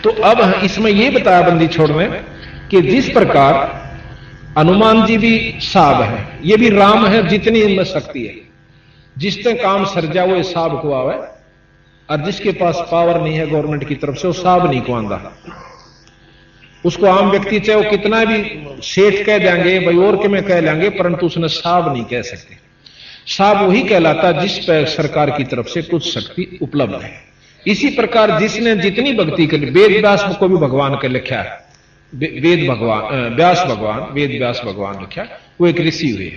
तो अब इसमें यह बताया बंदी छोड़ने कि जिस प्रकार हनुमान जी भी साब है, ये भी राम है, जितनी इनमें शक्ति है, जिसने काम सर्जा वो साब को आवे, और जिसके पास पावर नहीं है गवर्नमेंट की तरफ से वो साब नहीं को आंदा। उसको आम व्यक्ति चाहे वो कितना भी सेठ कह देंगे भाई और के में कह लेंगे, परंतु उसने साब नहीं कह सकते। साब वही कहलाता जिस पर सरकार की तरफ से कुछ शक्ति उपलब्ध है। इसी प्रकार जिसने जितनी भक्ति कर, वेद व्यास को भी भगवान के लिखा है, वेद भगवान व्यास भगवान, वेद व्यास भगवान लिखा, वो एक ऋषि हुए।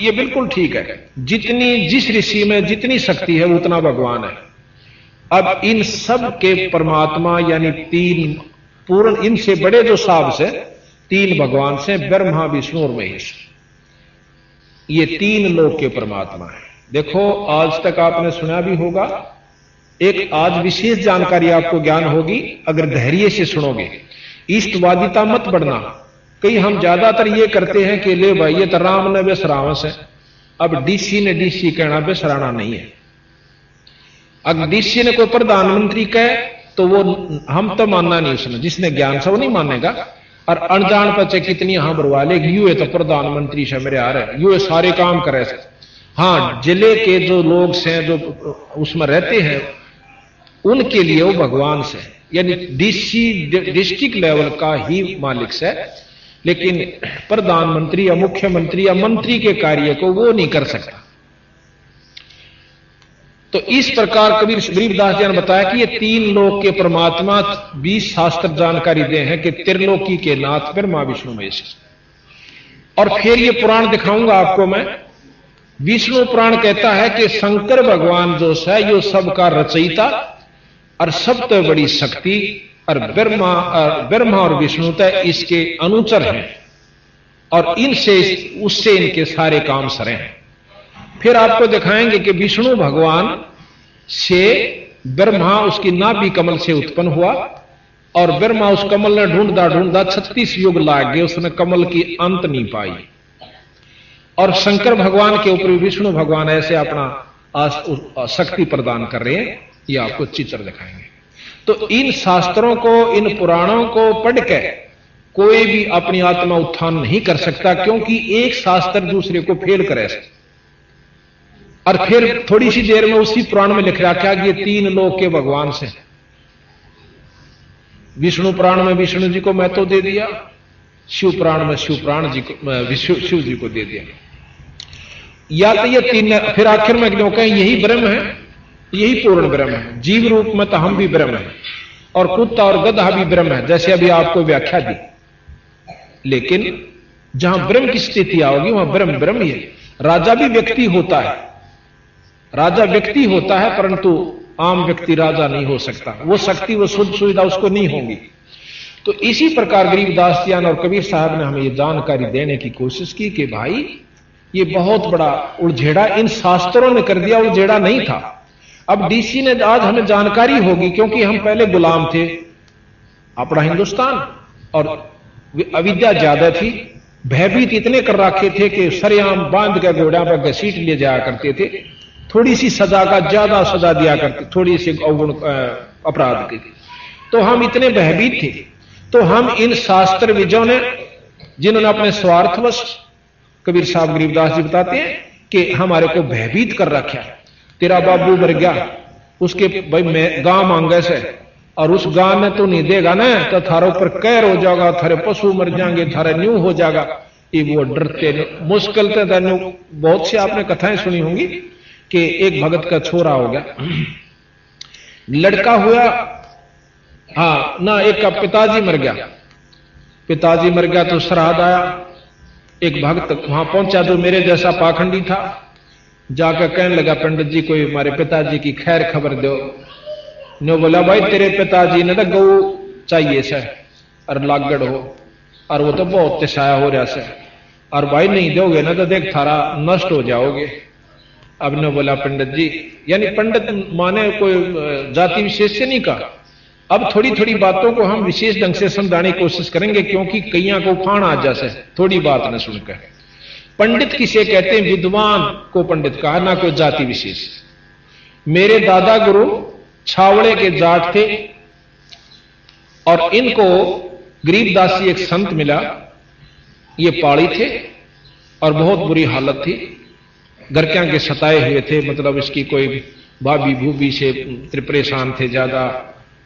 ये बिल्कुल ठीक है, जितनी जिस ऋषि में जितनी शक्ति है उतना भगवान है। अब इन सब के परमात्मा यानी तीन पूर्ण, इनसे बड़े जो साब से तीन भगवान से ब्रह्मा विष्णु और महेश, ये तीन लोक के परमात्मा है। देखो आज तक आपने सुना भी होगा, एक आज विशेष जानकारी आपको ज्ञान होगी अगर धैर्य से सुनोगे। ईष्टवादिता मत बढ़ना। कई हम ज्यादातर ये करते हैं कि ले भाई ये तो राम ने बेसरावस है, अब डीसी ने डीसी कहना बेसराना नहीं है। अगर डीसी ने कोई प्रधानमंत्री कहे तो वो हम तो मानना नहीं, उसने जिसने ज्ञान से वो नहीं मानेगा। और अनजान पर चाहे कितनी यहां बरवा लेगी, यू है तो प्रधानमंत्री से मेरे आ रहे, यू सारे काम करे से। हाँ, जिले के जो लोग हैं जो उसमें रहते हैं उनके लिए वो भगवान से, यानी डीसी डिस्ट्रिक्ट लेवल का ही मालिक से, लेकिन प्रधानमंत्री या मुख्यमंत्री या मंत्री के कार्य को वो नहीं कर सकता। तो इस प्रकार कबीर गरीबदास जी ने बताया कि ये तीन लोक के परमात्मा 20 शास्त्र जानकारी दे हैं कि त्रिलोकी के नाथ ब्रह्मा विष्णु महेश। और फिर ये पुराण दिखाऊंगा आपको मैं। विष्णु पुराण कहता है कि शंकर भगवान जो है यो सबका रचयिता और सबसे बड़ी शक्ति, और ब्रह्मा और विष्णु तय इसके अनुचर हैं, और इनसे उससे इनके सारे काम सरे हैं। फिर आपको दिखाएंगे कि विष्णु भगवान से ब्रह्मा उसकी नाभि कमल से उत्पन्न हुआ, और ब्रह्मा उस कमल ने ढूंढता ढूंढता 36 युग लाग गए, उसने कमल की अंत नहीं पाई। और शंकर भगवान के ऊपर विष्णु भगवान ऐसे अपना शक्ति प्रदान कर रहे हैं। ये आपको चित्र दिखाएंगे। तो इन शास्त्रों को, इन पुराणों को पढ़ के कोई भी अपनी आत्मा उत्थान नहीं कर सकता, क्योंकि एक शास्त्र दूसरे को फेल करे। और फिर थोड़ी सी देर में उसी पुराण में लिख रखा कि ये तीन लोक के भगवान से। विष्णु पुराण में विष्णु जी को महत्व दे दिया, शिव पुराण में शिव जी को दे दिया। या तो ये तीन, फिर आखिर में क्यों कहें यही ब्रह्म है, यही पूर्ण ब्रह्म है। जीव रूप में तो हम भी ब्रह्म है, और कुत्ता और गधा भी ब्रह्म है, जैसे अभी आपको व्याख्या दी। लेकिन जहां ब्रह्म की स्थिति आओगी वहां ब्रह्म ब्रह्म ही है। राजा भी व्यक्ति होता है, राजा व्यक्ति होता है, परंतु आम व्यक्ति राजा नहीं हो सकता। वो शक्ति, वो सुख सुविधा उसको नहीं होगी। तो इसी प्रकार गरीबदास जी और कबीर साहब ने हमें ये जानकारी देने की कोशिश की कि भाई ये बहुत बड़ा उलझेड़ा इन शास्त्रों ने कर दिया, उलझेड़ा नहीं था। अब डीसी ने आज हमें जानकारी होगी, क्योंकि हम पहले गुलाम थे अपना हिंदुस्तान, और अविद्या ज्यादा थी, भयभीत इतने कर रखे थे कि सरेआम बांध के घोड़ा पर घसीट ले जाया करते थे। थोड़ी सी सजा का ज्यादा सजा दिया करते, थोड़ी सी अवगुण अपराध की। तो हम इतने भयभीत थे। तो हम इन शास्त्र विजों ने, जिन्होंने अपने स्वार्थवश, कबीर साहब गरीबदास जी बताते हैं कि हमारे को भयभीत कर रखा है। तेरा बाबू मर गया, उसके भाई मैं गांव मांगे से, और उस गांव में तो नहीं देगा ना, तो थारे ऊपर कहर हो जाएगा, थारे पशु मर जाएंगे, थारे न्यू हो जाएगा। ये वो डरते मुश्किल थे। बहुत से आपने कथाएं सुनी होंगी कि एक भगत का छोरा हो गया, लड़का हुआ, हाँ ना, एक का पिताजी मर गया, पिताजी मर गया तो श्राद्ध आया। एक भक्त वहां पहुंचा जो मेरे जैसा पाखंडी था, जाकर कहने लगा पंडित जी कोई हमारे पिताजी की खैर खबर दो। ने बोला भाई तेरे पिताजी ने तो गऊ चाहिए सर, और लागड़ हो, और वो तो बहुत तिसाया हो रहा सर, और भाई नहीं दोगे ना तो देख थारा नष्ट हो जाओगे। अब ने बोला पंडित जी, यानी पंडित माने कोई जाति विशेष से नहीं कहा। अब थोड़ी थोड़ी बातों को हम विशेष ढंग से समझाने की कोशिश करेंगे, क्योंकि कईयां को फाण आ जाए थोड़ी बात न सुनकर। पंडित किसे कहते हैं? विद्वान को पंडित कहा, ना कोई जाति विशेष। मेरे दादा गुरु छावड़े के जाट थे, और इनको गरीबदास जी एक संत मिला, ये पाड़ी थे और बहुत बुरी हालत थी, घर के आगे सताए हुए थे, मतलब इसकी कोई भाभी भूबी से परेशान थे ज्यादा।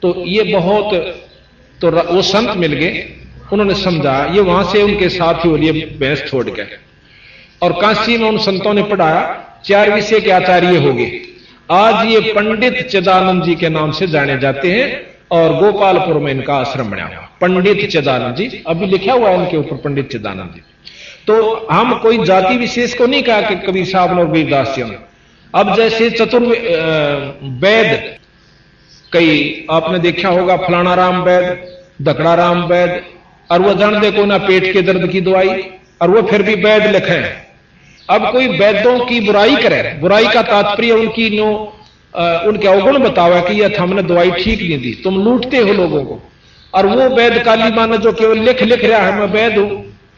तो ये बहुत, तो वो संत मिल गए, उन्होंने समझा, ये वहां से उनके साथ ही बोलिए भैंस छोड़ गए और काशी में उन संतों ने पढ़ाया, 4 विषय के आचार्य हो गए। आज ये पंडित चिदानंद जी के नाम से जाने जाते हैं और गोपालपुर में इनका आश्रम बना हुआ, पंडित चिदानंद जी, अभी लिखा हुआ है इनके ऊपर पंडित चिदानंद जी। तो हम कोई जाति विशेष को नहीं कहा कि कबीर साहब ने और गरीबदास जी ने। अब जैसे वैद, कई आपने देखा होगा, फलाना राम वैद, दकड़ा राम वैद, और वो जान दे को ना पेट के दर्द की दवाई, और वो फिर भी वैद लिखे। अब कोई वैद्यों की बुराई करे, बुराई का तात्पर्य उनकी उनके अवगुण बतावा कि यह हमने दवाई ठीक नहीं दी, तुम लूटते हो लोगों को। और वो वैद काली माने जो केवल लिख रहा है मैं वैद हूं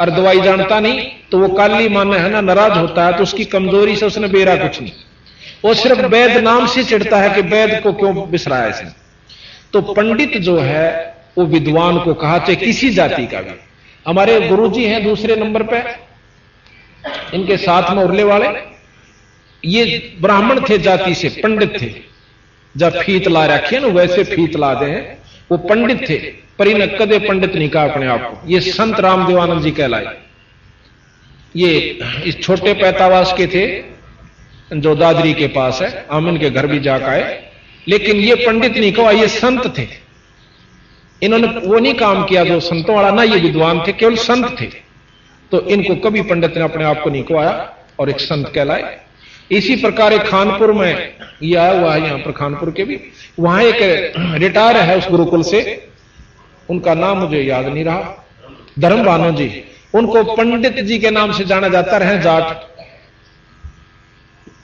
और दवाई जानता नहीं, तो वो काली माने है ना, नाराज होता है, तो उसकी कमजोरी से उसने बेरा कुछ नहीं, वो सिर्फ वैद नाम से चिढ़ता है कि वैद को क्यों बिसराया इसने। तो पंडित जो है वो विद्वान को कहा, चाहे किसी जाति का भी। हमारे गुरुजी हैं दूसरे नंबर पे, इनके साथ में उरले वाले, ये ब्राह्मण थे जाति से, पंडित थे, जब फीत ला रखी ना वैसे फीत ला दे, वो पंडित थे, पर इन्हें कदे पंडित नहीं कहा अपने आप को। ये संत रामदेवानंद जी कहलाए। ये इस छोटे पैतावास के थे जो दादरी के पास है, हम इनके घर भी जाकर आए, लेकिन ये पंडित नहीं कहा, ये संत थे। इन्होंने वो नहीं काम किया जो संतों वाला, ना ये विद्वान थे, केवल संत थे। तो इनको कभी पंडित ने अपने आप को नहीं कहवाया और एक संत कहलाए। इसी प्रकार एक खानपुर में ये आया हुआ है, यहां पर खानपुर के भी, वहां एक रिटायर है उस गुरुकुल से, उनका नाम मुझे याद नहीं रहा, धर्म भानु जी, उनको पंडित जी के नाम से जाना जाता रहे, जाट,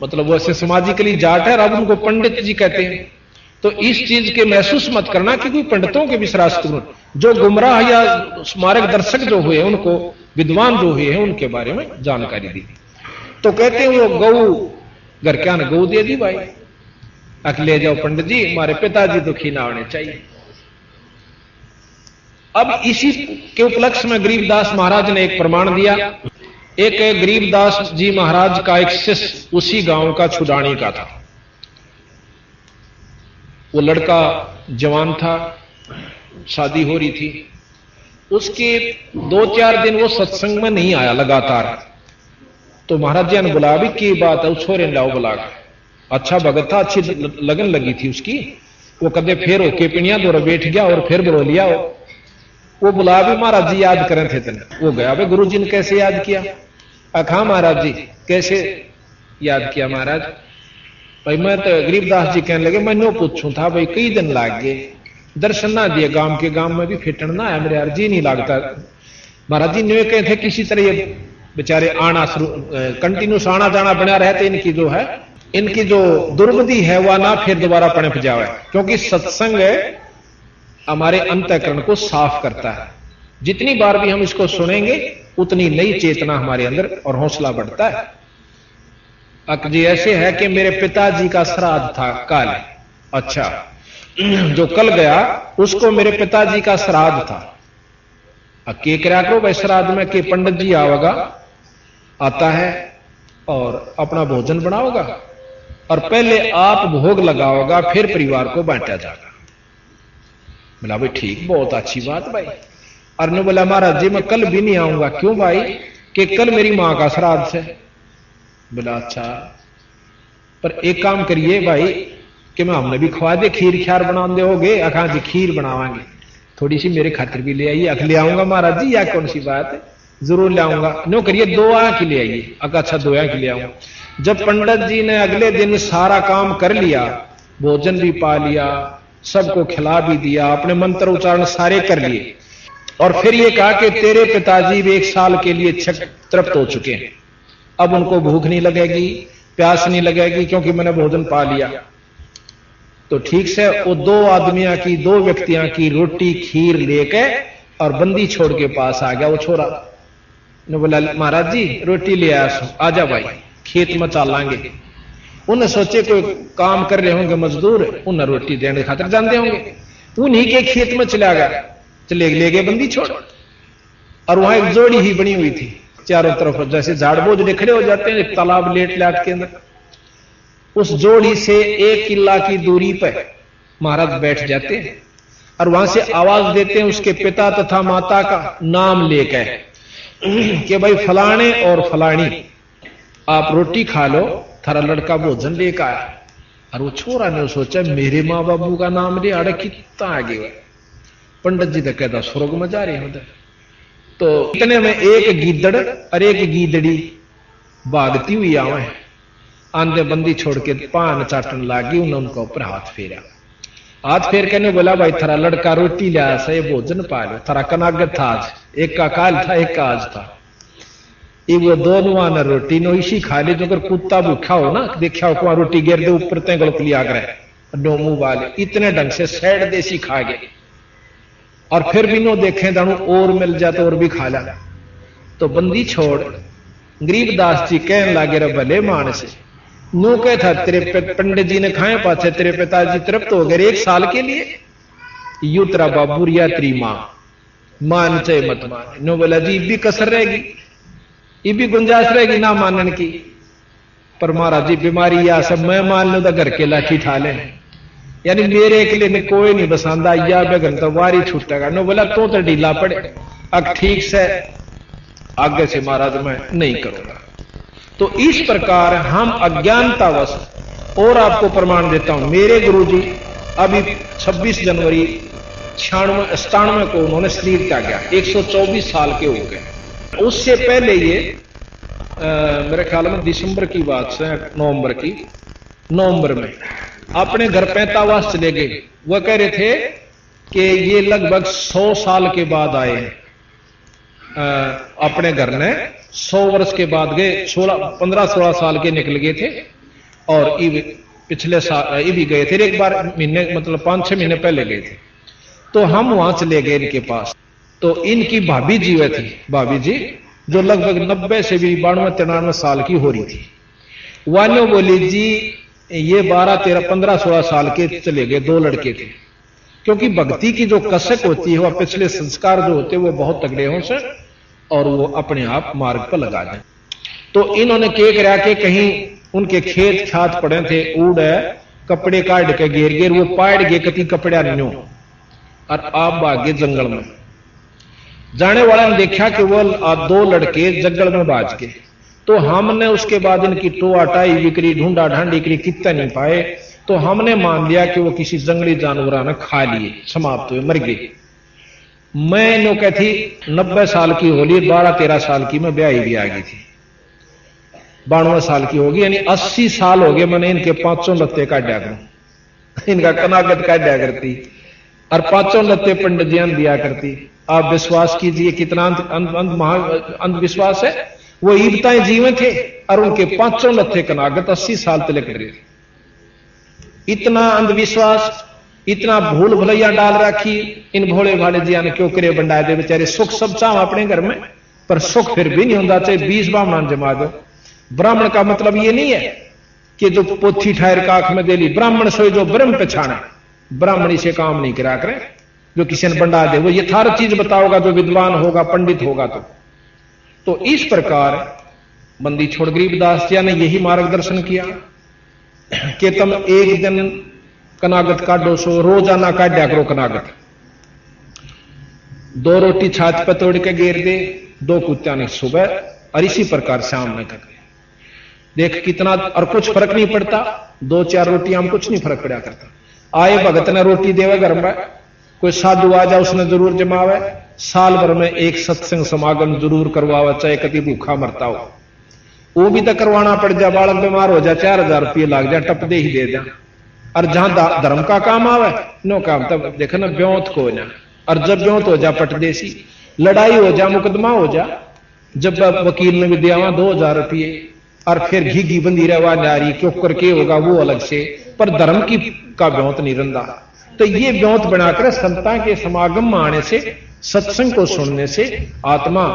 मतलब वैसे सामाजिकली जाट है, अब उनको पंडित जी कहते हैं। तो इस चीज के महसूस मत करना कि कोई पंडितों के विश्रास्त, जो गुमराह या स्मारक दर्शक जो हुए, उनको विद्वान जो हुए हैं उनके बारे में जानकारी दी। तो कहते हैं वो गऊ घर क्या ने गऊ दे दी भाई, ले जाओ पंडित जी, हमारे पिताजी दुखी ना होने चाहिए। अब इसी के उपलक्ष्य में गरीबदास महाराज ने एक प्रमाण दिया। एक गरीबदास जी महाराज का एक शिष्य उसी गांव का छुडानी का था। वो लड़का जवान था, शादी हो रही थी, उसके 2-4 दिन वो सत्संग में नहीं आया लगातार। तो महाराज जी ने बुलाया, भी की बात है, उस छोरे लाओ बुला। अच्छा भगत था, अच्छी लगन लगी थी उसकी, वो कदे फिर होके पिनिया दौरा बैठ गया और फिर बुला लिया। वो बुला भी, महाराज जी याद करें थे तेने। वो गया, भाई गुरु जी ने कैसे याद किया? अखा महाराज जी कैसे याद किया महाराज? भाई मैं तो गरीबदास जी कहने लगे, मैं नो पूछूं था भाई, कई दिन लाग गए, दर्शन ना दिए, गांव के गांव में भी फिटन ना है, मेरे यार जी नहीं लगता। महाराज जी ने कहे थे किसी तरह ये बेचारे आना कंटिन्यूस आना जाना बना रहते, इनकी जो है, इनकी जो दुर्गति है वह ना फिर दोबारा पनप जावे, क्योंकि सत्संग हमारे अंतःकरण को साफ करता है। जितनी बार भी हम इसको सुनेंगे उतनी नई चेतना हमारे अंदर और हौसला बढ़ता है। अक जी ऐसे है कि मेरे पिताजी का श्राद्ध था कल, अच्छा जो कल गया उसको मेरे पिताजी का श्राद्ध था। के क्या करो भाई श्राद्ध में, के पंडित जी आवेगा, आता है और अपना भोजन बनाओगा और पहले आप भोग लगाओगा, फिर परिवार को बांटा जाएगा। बोला भाई ठीक, बहुत अच्छी बात भाई। और ने बोला महाराज जी मैं कल भी नहीं आऊंगा। क्यों भाई? कि कल मेरी मां का श्राद्ध है। बोला अच्छा, पर एक काम करिए भाई कि मैं हमने भी खवा दे, खीर ख्यार बना दे होगे? अखा जी खीर बनावांगे, थोड़ी सी मेरे खातिर भी ले आइए। अख ले आऊंगा महाराज जी, या कौन सी बात है, जरूर ले आऊंगा। नो करिए 2 आंख की ले आइए। अच्छा 2 आंख ले आऊंगा। जब पंडित जी ने अगले दिन सारा काम कर लिया, भोजन भी पा लिया, सबको खिला भी दिया, अपने मंत्र उच्चारण सारे कर लिए, और फिर ये कहा कि तेरे पिताजी भी 1 साल के लिए तृप्त हो चुके हैं, अब उनको भूख नहीं लगेगी, प्यास नहीं लगेगी, क्योंकि मैंने भोजन पा लिया। तो ठीक से वो 2 व्यक्तियां की रोटी खीर लेके और बंदी छोड़ के पास आ गया। वो छोरा ने बोला महाराज जी रोटी ले आया, आजा भाई खेत में चालांगे। उन्हें सोचे कोई काम कर रहे होंगे मजदूर, उन्हें रोटी देने खातिर जानते होंगे, उन्हीं के खेत में चला गया। चले ले गए बंदी छोड़। और वहां एक जोड़ी ही बनी हुई थी चारों तरफ, जैसे झाड़ बोझ खड़े हो जाते हैं एक तालाब लेट लाट के अंदर। उस जोड़ी से 1 किला की दूरी पर महाराज बैठ जाते हैं और वहां से आवाज देते हैं उसके पिता तथा माता का नाम लेकर कि भाई फलाने और फलानी आप रोटी खा लो, थारा लड़का भोजन लेकर आया। और वो छोरा ने सोचा मेरे माँ बाबू का नाम ले अड़े कितना आगे हुआ। पंडित जी तो कहता स्वर्ग में जा रहे हैं उधर। तो इतने में एक गीदड़ और एक गीदड़ी भागती हुई आवे, आंधे बंदी छोड़ के पान चाटन लागी। उन्होंने उनका ऊपर हाथ फेरा। हाथ फेर के बोला भाई थारा लड़का रोटी लिया से भोजन पा लो। थारा कनागत था आज, एक का काल था एक का आज था। ये वो दोनों ने रोटी नो इसी खा ली। जो अगर कुत्ता भूखा हो ना देखा हो रोटी गिर दे ऊपर ते गलत लिया कर दो मुंह वाले इतने ढंग से सैड देसी खा गए। और फिर भी नो देखें दानू और मिल जाते और भी खा ला। तो बंदी छोड़ गरीबदास जी कहने लागे रे भले मानस नो कह था तेरे पंडित जी ने खाए पाछे तेरे पिताजी तृप्त हो गए 1 साल के लिए। यू तेरा बाबू या तेरी मां मान चाहे मत मान। नो बोला जी भी कसर रहेगी, ये भी गुंजाइश रहेगी ना मानने की। पर महाराज जी बीमारी या सब मैं मान लू तो घर के लाठी ठा ले, यानी मेरे के लिए कोई नहीं बसांदा या बेगन तो वारी छूटेगा। नो बोला तो ढीला पड़े। अब ठीक से आगे से महाराज मैं नहीं करूंगा। तो इस प्रकार हम अज्ञानतावश, और आपको प्रमाण देता हूं मेरे गुरुजी अभी 26 जनवरी 96 को उन्होंने शरीर त्यागा, 124 साल के हो गए। उससे पहले ये मेरे ख्याल में दिसंबर की बात है, नवंबर में अपने घर 45 चले गए। वह कह रहे थे कि ये लगभग 100 साल के बाद आए हैं अपने घर ने। 100 वर्ष के बाद गए, 15-16 साल के निकल गए थे। और पिछले साल ये भी गए थे एक बार महीने, मतलब 5-6 महीने पहले गए थे। तो हम वहां चले गए इनके पास। तो इनकी भाभी जी वह थी, भाभी जी जो लगभग 90 से भी 92-93 साल की हो रही थी। वानो बोली जी ये 12-13-15-16 साल के चले गए, 2 लड़के थे। क्योंकि भक्ति की जो कसक होती है वह पिछले संस्कार जो होते हैं वो बहुत तगड़े हों से और वो अपने आप मार्ग पर लगा दें। तो इन्होंने क्या करा के कहीं उनके खेत खात पड़े थे, ऊड़ है कपड़े काट के घेर घेर वो पाड़ गए कति कपड़ा न्यो और आप भागे जंगल में। जाने वाला ने देखा कि वो 2 लड़के जंगल में भाज गए। तो हमने उसके बाद इनकी टोआ टाई बिक्री ढूंढा ढांडी करी, कितना नहीं पाए। तो हमने मान लिया कि वो किसी जंगली जानवर ने खा लिए, समाप्त हुए, मर गए। मैं नो कहती 90 साल की होली, 12-13 साल की मैं ब्याही भी आ गई थी, 92 साल की होगी, यानी 80 साल हो गए मैंने इनके 5 लत्ते काटा करूं, इनका कनागत काटा करती और 5 लत्ते पंडित जी दिया करती। आप विश्वास कीजिए कितना अंधविश्वास है। वो ईबताएं जीवन थे और उनके 5 लत्थे कनागत 80 साल तक रहे। इतना अंधविश्वास, इतना भूल भुलैया डाल रखी इन भोले भाले जिया ने क्यों करे बंडाए दे बेचारे। सुख सब चाह अपने घर में, पर सुख फिर भी नहीं होता चाहे 20 ब्राह्मण जमा दो। ब्राह्मण का मतलब ये नहीं है कि जो पोथी ठहर का आंख में दे ली, ब्राह्मण सोई जो ब्रह्म पछाना, ब्राह्मणी से काम नहीं करा करें। जो किसी ने बंडा दे वो यथार्थ चीज बताओगा, जो विद्वान होगा पंडित होगा। तो इस प्रकार बंदी छोड़ गरीबदास जी ने यही मार्गदर्शन किया कि तुम एक दिन कनागत काटो, सो रोजाना काटा करो कनागत। 2 रोटी छाछ पर तोड़ के घेर दे, 2 कुत्ता ने सुबह और इसी प्रकार शाम में कर देख कितना। और कुछ फर्क नहीं पड़ता, 2-4 रोटियां हम कुछ नहीं फर्क पड़ा करता। आए भगत ने रोटी देवे घर में, कोई साधु आ जाए उसने जरूर जमावे। साल भर में एक सत्संग समागम जरूर करवावे, चाहे कभी भूखा मरता हो वो भी तो करवाना पड़ जाए। बालक बीमार हो जाए 4000 रुपये लाग जाए, टप दे ही दे जा। और जहां धर्म का काम आवे नो काम, तब देखो ना ब्योत को ना। और जब ब्योत हो जा पटदेसी, लड़ाई हो जा, मुकदमा हो जा, जब वकील ने भी दिया 2000 रुपये और फिर घी बंदी रहवा नारी क्यों करके होगा वो अलग से, पर धर्म की का ब्योत नहीं रंदा। तो ये ब्योत बनाकर संतां के समागम में आने से, सत्संग को सुनने से आत्मा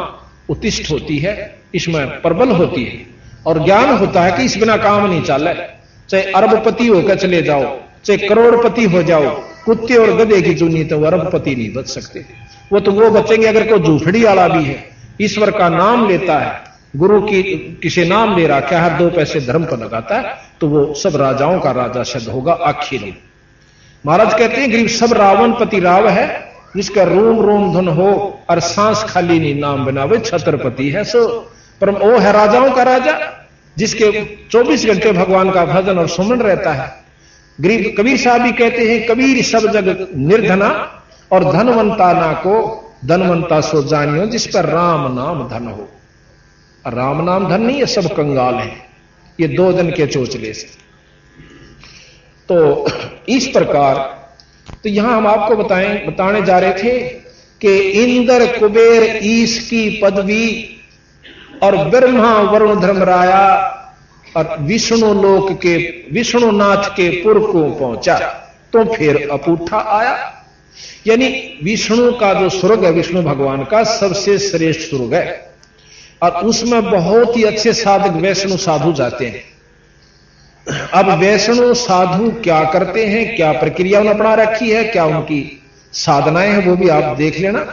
उत्तिष्ठ होती है, इसमें प्रबल होती है और ज्ञान होता है कि इस बिना काम नहीं चल। चाहे अरबपति होकर चले जाओ, चाहे करोड़पति हो जाओ, कुत्ते और गधे की चुनी तो अरबपति नहीं बच सकते। वो तो वो बचेंगे अगर कोई झूठड़ी वाला भी है, ईश्वर का नाम लेता है, गुरु की किसी नाम ले रहा, क्या हर 2 पैसे धर्म पर लगाता है, तो वो सब राजाओं का राजा सिद्ध होगा आखिर में। महाराज कहते हैं गरीब सब रावण पति राव है, जिसका रोम रोम धन हो और सांस खाली नहीं नाम बनावे छत्रपति है सो। पर वो है राजाओं का राजा, जिसके 24 घंटे भगवान का भजन और सुमन रहता है। गरीब कबीर साहब भी कहते हैं कबीर सब जग निर्धना और धनवंता ना को धनवंता सो जानियो, जिस पर राम नाम धन हो। राम नाम धन नहीं, ये सब कंगाल है, ये 2 दिन के चोचले से। तो इस प्रकार तो यहां हम आपको बताने जा रहे थे कि इंद्र कुबेर ईश की पदवी और ब्रह्मा वरुण धर्मराया और विष्णु लोक के विष्णुनाथ के पुर को पहुंचा तो फिर अपूठा आया। यानी विष्णु का जो स्वर्ग है, विष्णु भगवान का सबसे श्रेष्ठ स्वर्ग है, और उसमें बहुत ही अच्छे साधक वैष्णु साधु जाते हैं। अब वैष्णु साधु क्या करते हैं, क्या प्रक्रिया उन्होंने अपना रखी है, क्या उनकी साधनाएं हैं, वो भी आप देख लेना।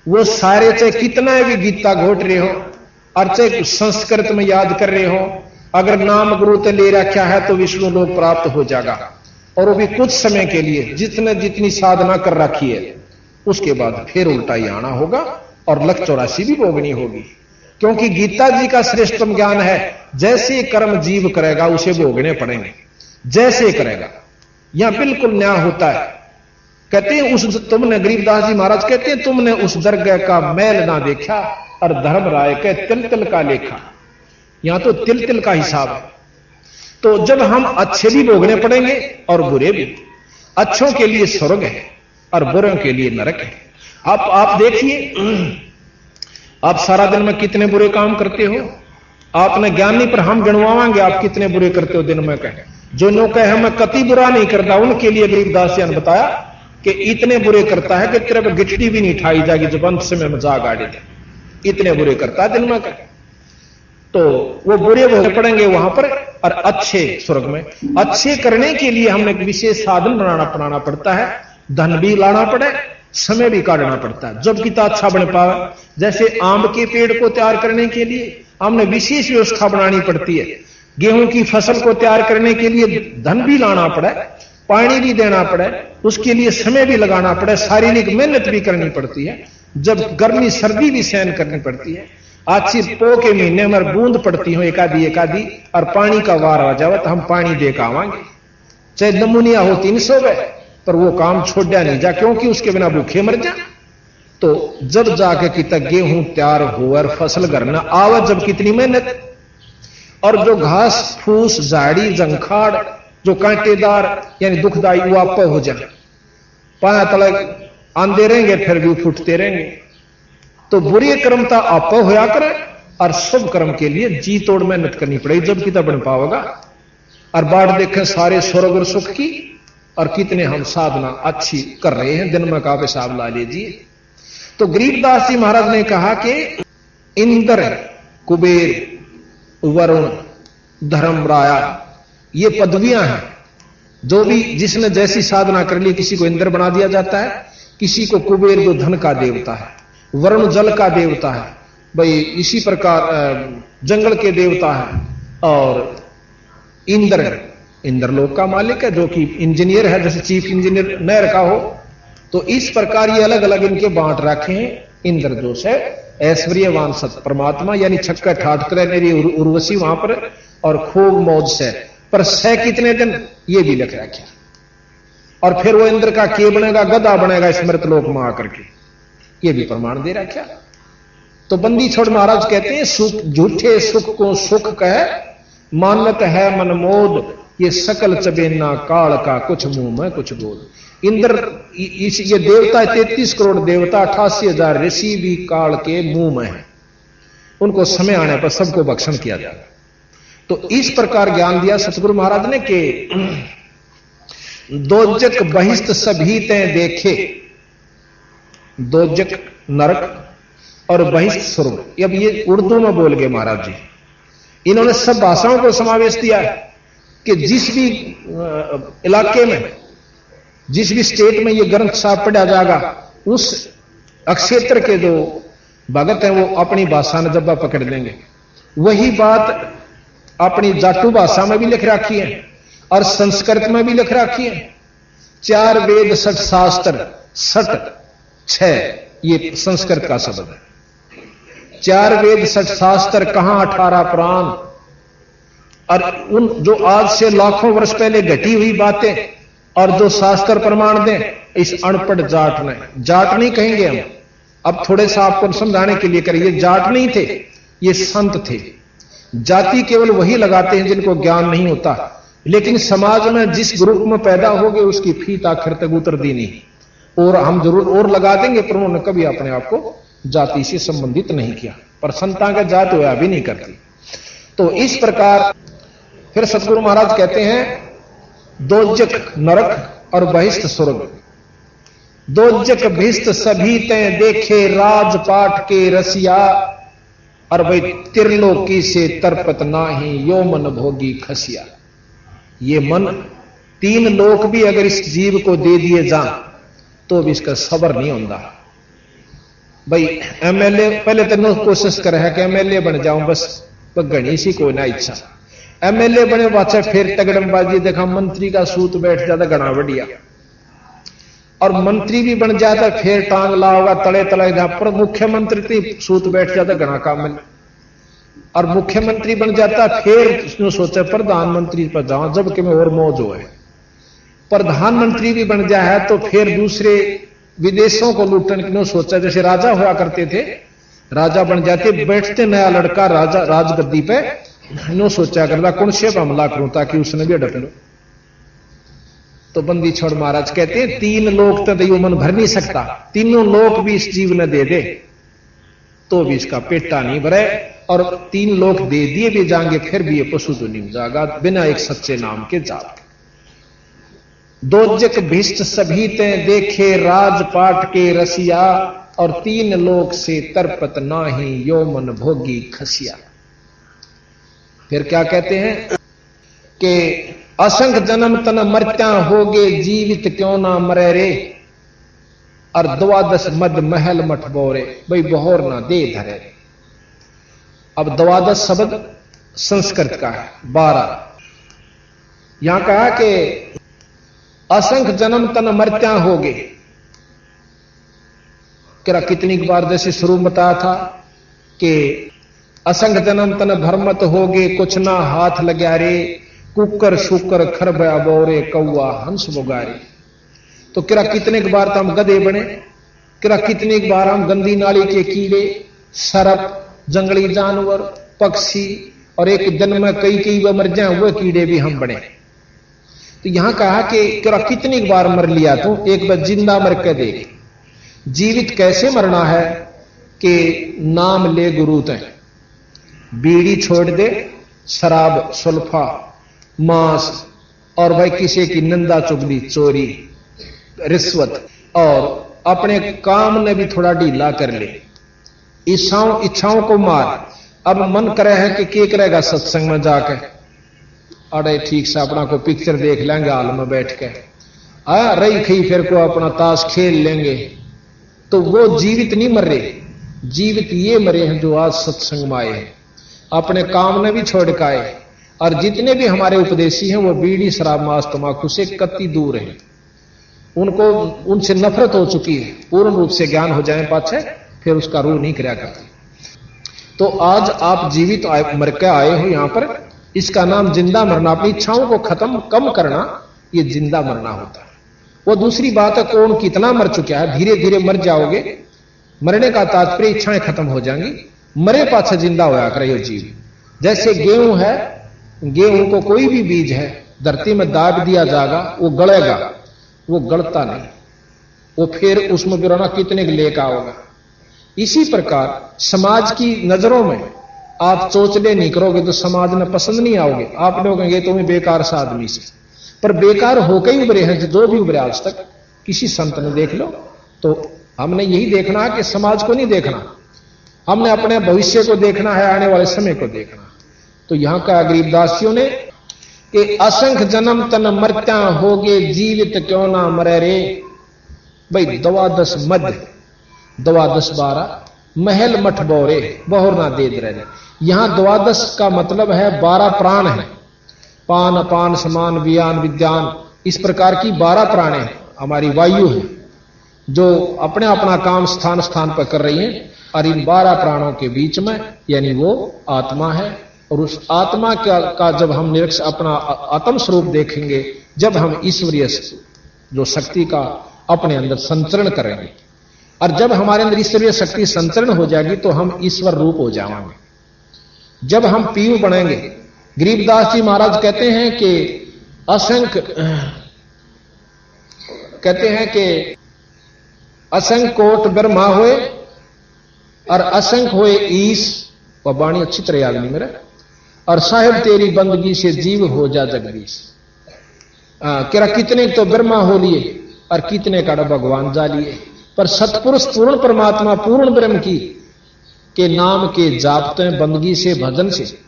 वो सारे चाहे कितना भी गीता घोट रहे हो और चाहे संस्कृत में याद कर रहे हो, अगर नाम गुरु ते ले रखा है तो विष्णु लोक प्राप्त हो जाएगा, और वो भी कुछ समय के लिए, जितनी साधना कर रखी है, उसके बाद फिर उल्टा ही आना होगा और लख 84 भी भोगनी होगी। क्योंकि गीता जी का श्रेष्ठतम ज्ञान है, जैसे कर्म जीव करेगा उसे भोगने पड़ेंगे, जैसे करेगा। यहां बिल्कुल न्याय होता है। कहते हैं उस तुमने, गरीबदास जी महाराज कहते हैं, तुमने उस दरगाह का मैल ना देखा और धर्म राय के तिल तिल का लेखा। यहां तो तिल तिल का हिसाब है। तो जब हम अच्छे भी भोगने पड़ेंगे और बुरे भी, अच्छों के लिए स्वर्ग है और बुरों के लिए नरक है। आप देखिए, आप सारा दिन में कितने बुरे काम करते हो, आपने ज्ञान नहीं, पर हम गिनवाएंगे आप कितने बुरे करते हो दिन में। कहे जो नो कहे मैं कति बुरा नहीं करता, उनके लिए गरीबदास जी ने बताया कि इतने बुरे करता है कि तेरे पर गिठड़ी भी नहीं ठाई जाएगी जब अंत समय में जा गाड़ी दे, इतने बुरे करता है दिन में। कहे तो वो बुरे भोगने पड़ेंगे वहां पर, और अच्छे स्वर्ग में। अच्छे करने के लिए हमने एक विशेष साधन बनाना पड़ता है, धन भी लाना पड़े, समय भी काटना पड़ता है, जब कितना अच्छा बन पावे। जैसे आम के पेड़ को तैयार करने के लिए हमने विशेष व्यवस्था बनानी पड़ती है, गेहूं की फसल को तैयार करने के लिए धन भी लाना पड़े, पानी भी देना पड़े, उसके लिए समय भी लगाना पड़े, शारीरिक मेहनत भी करनी पड़ती है, जब गर्मी सर्दी भी सहन करनी पड़ती है। अच्छी पो के महीने में बूंद पड़ती हो एकादी और पानी का वार आ जावे तो हम पानी दे के आवांगे, चाहे नमूनिया हो 300 वे, पर वो काम छोड़ा नहीं जा, क्योंकि उसके बिना भूखे मर जा। तो जब जाके कितना गेहूं तैयार हो और फसल घर न आवे, जब कितनी मेहनत, और जो घास फूस झाड़ी जंखाड़ जो कांटेदार यानी दुखदाई वो आप हो जाए, पाया तलक आंदे रहेंगे फिर भी फूटते रहेंगे। तो बुरी कर्मता आप होया करे और शुभ कर्म के लिए जी तोड़ मेहनत करनी पड़ेगी, जब कितना बन पाओगा। और बाढ़ देखें सारे स्वर्ग और सुख की, और कितने हम साधना अच्छी कर रहे हैं, दिन में का हिसाब ला लीजिए। तो गरीबदास जी महाराज ने कहा कि इंद्र कुबेर वरुण धर्मराया ये पदवियां हैं, जो भी जिसने जैसी साधना कर ली, किसी को इंद्र बना दिया जाता है, किसी को कुबेर जो धन का देवता है, वरुण जल का देवता है, भाई इसी प्रकार जंगल के देवता है, और इंद्र लोक का मालिक है जो कि इंजीनियर है, जैसे चीफ इंजीनियर नहर का हो। तो इस प्रकार ये अलग अलग इनके बांट रखे हैं। इंद्र जो है ऐश्वर्यवान सत परमात्मा, यानी छक्का ठाठ करे मेरी उर्वशी वहां पर, और खूब मौज से, पर सह कितने दिन ये भी लिख रखा। और फिर वो इंद्र का के बनेगा, गधा बनेगा स्मृत लोक में आकर के, ये भी प्रमाण दे रखा। तो बंदी छोड़ महाराज कहते हैं सुख झूठे सुख को सुख कह मानत है मनमोद, ये सकल चबेना काल का कुछ मुंह में कुछ बोल। इंद्र ये देवता 33 करोड़ देवता 88,000 ऋषि भी काल के मुंह में है, उनको समय आने पर सबको भक्षण किया जाएगा। तो इस प्रकार ज्ञान दिया सतगुरु महाराज ने कि दोजक बहिष्ठ सभी ते देखे, दोजक नरक और बहिष्ठ स्वर्ग। अब ये उर्दू में बोल गए महाराज जी, इन्होंने सब भाषाओं को समावेश दिया है कि जिस भी इलाके में जिस भी स्टेट में ये ग्रंथ साहब पढ़ा जाएगा उस अक्षेत्र के जो भगत हैं वो अपनी भाषा में जब्बा पकड़ लेंगे। वही बात अपनी जाटू भाषा में भी लिख रखी है और संस्कृत में भी लिख रखी है। 4 वेद 6 शास्त्र 6 ये संस्कृत का शब्द है। 4 वेद 6 शास्त्र कहां 18 पुराण, और उन जो आज से लाखों वर्ष पहले घटी हुई बातें और जो शास्त्र प्रमाण दें, इस अनपढ़ जाट ने, जाट नहीं कहेंगे हम, अब थोड़े सा आपको समझाने के लिए करिए, जाट नहीं थे, ये संत थे। जाति केवल वही लगाते हैं जिनको ज्ञान नहीं होता, लेकिन समाज में जिस ग्रुप में पैदा हो गए उसकी फीत आखिर तक उतर दी नहीं। और हम जरूर और लगा देंगे, पर उन्होंने कभी अपने आप को जाति से संबंधित नहीं किया, पर संता का जात होया भी नहीं करती। तो इस प्रकार फिर सतगुरु महाराज कहते हैं दोजक नरक और बहिष्ठ स्वर्ग। दोजक बहिष्ठ सभी तय देखे राजपाट के रसिया, और वही त्रिलोकी से तरपत नाही यो मन भोगी खसिया। ये मन 3 लोक भी अगर इस जीव को दे दिए जा तो भी इसका सबर नहीं होता। भाई एमएलए पहले तो कोशिश कर है कि एमएलए बन जाऊं, बस घनी सी कोई ना इच्छा। एमएलए बने बाचा फिर तगड़मबाजी देखा, मंत्री का सूत बैठ जाता घना बढ़िया, और मंत्री भी बन जाता फिर टांग लाओगा तले तले जहां पर मुख्यमंत्री सूत बैठ जाता घना काम में, और मुख्यमंत्री बन जाता फिर उसने सोचा प्रधानमंत्री पर जाऊं जबकि मैं और मौज हो है। प्रधानमंत्री भी बन जाए तो फिर दूसरे विदेशों को लूटने की सोचा, जैसे राजा हुआ करते थे, राजा बन जाते बैठते नया लड़का राजा राजगद्दी पे, नो सोचा करता कौन से हमला करूं ताकि उसने भी अडक लो। तो बंदी छोड़ महाराज कहते हैं 3 लोक तो यो मन भर नहीं सकता, तीनों लोक भी इस जीव ने दे दे तो भी इसका पेटा नहीं भरे, और 3 लोक दे दिए भी जाएंगे फिर भी ये पशु तो नहीं जाएगा बिना एक सच्चे नाम के जाप। दोजक भिष्ट सभी ते देखे राजपाट के रसिया, और 3 लोक से तरपत नाही यो मन भोगी खसिया। फिर क्या कहते हैं कि असंख्य जन्म तन मरत्या होगे जीवित क्यों ना मरे रे, और 12 मद महल मठ बोरे भाई बहोर ना दे धरे। अब 12 शब्द संस्कृत का है, 12 यहां कहा कि असंख्य जन्म तन मरत्या होगे। क्या कितनी बार जैसे शुरू में बताया था कि असंख्य जन्म तन भरमत होगे कुछ ना हाथ लग्या रे, कुकर शुकर खरबया बोरे कौआ हंस बुगारे। तो किरा कितने बार तो हम गधे बने, किरा कितनी बार हम गंदी नाली के कीड़े, सरप, जंगली जानवर, पक्षी, और एक दिन में कई मर जाए हुए कीड़े भी हम बने। तो यहां कहा कि किरा कितनी बार मर लिया तू, एक बार जिंदा मर के देख। जीवित कैसे मरना है कि नाम ले गुरु तय, बीड़ी छोड़ दे, शराब सुल्फा मांस, और भाई किसी की निंदा चुगली चोरी रिश्वत, और अपने काम ने भी थोड़ा ढीला कर ले, इच्छाओं को मार। अब मन करे है कि क्या करेगा सत्संग में जाकर, अरे ठीक से अपना को पिक्चर देख लेंगे हाल में बैठ के, रही खी फिर को अपना ताश खेल लेंगे। तो वो जीवित नहीं मर रहे, जीवित ये मरे हैं जो आज सत्संग में आए हैं, अपने काम ने भी छोड़ के आए। और जितने भी हमारे उपदेशी हैं वो बीड़ी शराब मांस तंबाकू से कति दूर हैं, उनको उनसे नफरत हो चुकी है, पूर्ण रूप से ज्ञान हो जाए पाछे फिर उसका रूह नहीं कराया करती। तो आज आप जीवित मर के आए हो यहां पर, इसका नाम जिंदा मरना, अपनी इच्छाओं को खत्म कम करना, ये जिंदा मरना होता है। वो दूसरी बात है कौन कितना मर चुका है, धीरे धीरे मर जाओगे, मरने का तात्पर्य इच्छाएं खत्म हो जाएंगी, मरे पाछे जिंदा होया करे जीव। जैसे गेहूं है, गेहूं को कोई भी बीज है धरती में दाब दिया जाएगा वो गलेगा, वो गलता नहीं, वो फिर उसमें गिराना कितने लेकर आओगा। इसी प्रकार समाज की नजरों में आप चोचले नहीं करोगे तो समाज में पसंद नहीं आओगे, आप लोग कहेंगे तुम्हें बेकार सा आदमी से, पर बेकार होकर ही उभरे हैं जो भी उभरे आज तक, किसी संत ने देख लो। तो हमने यही देखना है कि समाज को नहीं देखना, हमने अपने भविष्य को देखना है, आने वाले समय को देखना। तो यहां का गरीबदासियों ने कि असंख्य जन्म तन मरत्या होगे जीवित क्यों ना मरे रे। भाई द्वादश मध्य, द्वादश 12 महल मठ बोरे बहुर ना दे रहे। यहां द्वादश का मतलब है 12 प्राण है, पान अपान समान वियान विज्ञान, इस प्रकार की 12 प्राण है। हमारी वायु है जो अपने अपना काम स्थान स्थान पर कर रही है, और इन 12 प्राणों के बीच में यानी वो आत्मा है। और उस आत्मा का जब हम निरीक्षण अपना आत्म स्वरूप देखेंगे, जब हम ईश्वरीय जो शक्ति का अपने अंदर संचरण करेंगे, और जब हमारे अंदर ईश्वरीय शक्ति संचरण हो जाएगी तो हम ईश्वर रूप हो जाएंगे। जब हम पीयू बनेंगे, गरीबदास जी महाराज कहते हैं कि असंख्य कोट ब्रह्मा हुए और असंख्य हुए ईश, वह वाणी अच्छी तरह याद नहीं मेरा, और साहेब तेरी बंदगी से जीव हो जा जगदीश। किरा कितने तो ब्रह्मा हो लिए और कितने का भगवान जा लिए, पर सतपुरुष पूर्ण परमात्मा पूर्ण ब्रह्म की के नाम के जापते बंदगी से भजन से,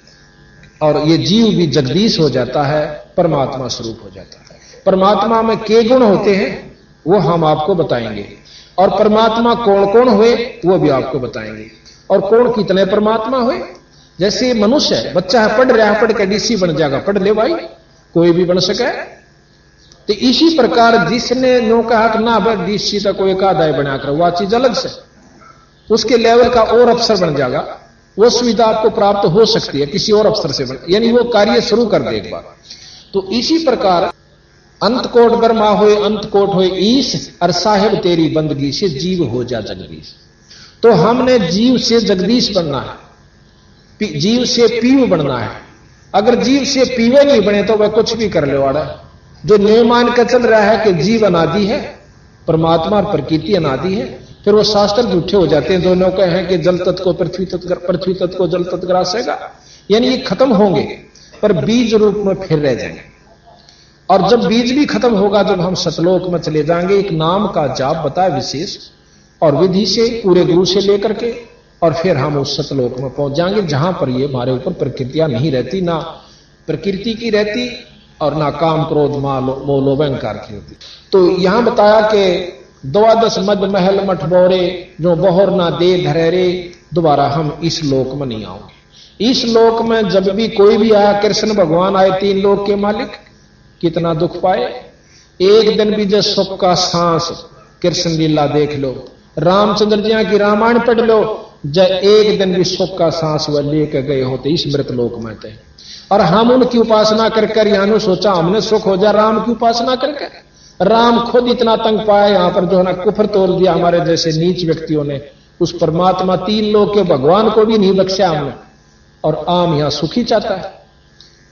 और ये जीव भी जगदीश हो जाता है, परमात्मा स्वरूप हो जाता है। परमात्मा में के गुण होते हैं वो हम आपको बताएंगे, और परमात्मा कौन कौन हुए वो भी आपको बताएंगे, और कौन कितने परमात्मा हुए। जैसे मनुष्य है, बच्चा है, पढ़ रहा है, पढ़ के डीसी बन जाएगा, पढ़ ले भाई, कोई भी बन सके। तो इसी प्रकार जिसने नो कहा कि ना भाई डीसी तक कोई आदाय बना कर, वह चीज अलग से उसके लेवल का और अफसर बन जाएगा, वो सुविधा आपको प्राप्त हो सकती है किसी और अफसर से, यानी वो कार्य शुरू कर दे एक बार। तो इसी प्रकार अंत कोट ब्रह्मा होए अंत कोट होए ईश, और साहेब तेरी बंदगी से जीव हो जा जगदीश। तो हमने जीव से जगदीश बनना है, जीव से पीव बनना है। अगर जीव से पीवे नहीं बने तो वह कुछ भी कर ले वाड़ा। जो नियम मान कर चल रहा है कि जीव अनादि है, परमात्मा और प्रकृति अनादि है, फिर वो शास्त्र झूठे हो जाते हैं। दोनों कहे हैं कि जल तत्व को पृथ्वी तत्व को जल तत्व ग्रासेगा, यानी ये खत्म होंगे पर बीज रूप में फिर रह जाएंगे। और जब बीज भी खत्म होगा, जब हम सतलोक में चले जाएंगे, एक नाम का जाप बताए विशेष और विधि से पूरे गुरु से लेकर के, और फिर हम उस सतलोक में पहुंच जाएंगे जहां पर ये हमारे ऊपर प्रकृतियां नहीं रहती, ना प्रकृति की रहती और ना काम क्रोध मोह लोभ अहंकार की होती। तो यहां बताया कि द्वादश मध्य महल मठ बोरे जो बहुर ना दे धरेरे, दोबारा हम इस लोक में नहीं आओगे। इस लोक में जब भी कोई भी आया, कृष्ण भगवान आए 3 लोक के मालिक, कितना दुख पाए। एक दिन भी जो सुख का सांस कृष्ण लीला देख लो, रामचंद्र जी की रामायण पढ़ लो, जब एक दिन भी सुख का सांस वह लेकर गए होते इस मृत लोक में थे। और हम उनकी उपासना कर यहां सोचा हमने सुख हो जाए राम की उपासना करके। राम खुद इतना तंग पाया यहां पर, जो है ना कुफर तोड़ दिया हमारे जैसे नीच व्यक्तियों ने। उस परमात्मा 3 लोक के भगवान को भी नहीं बख्शा हमने, और आम यहां सुखी चाहता है।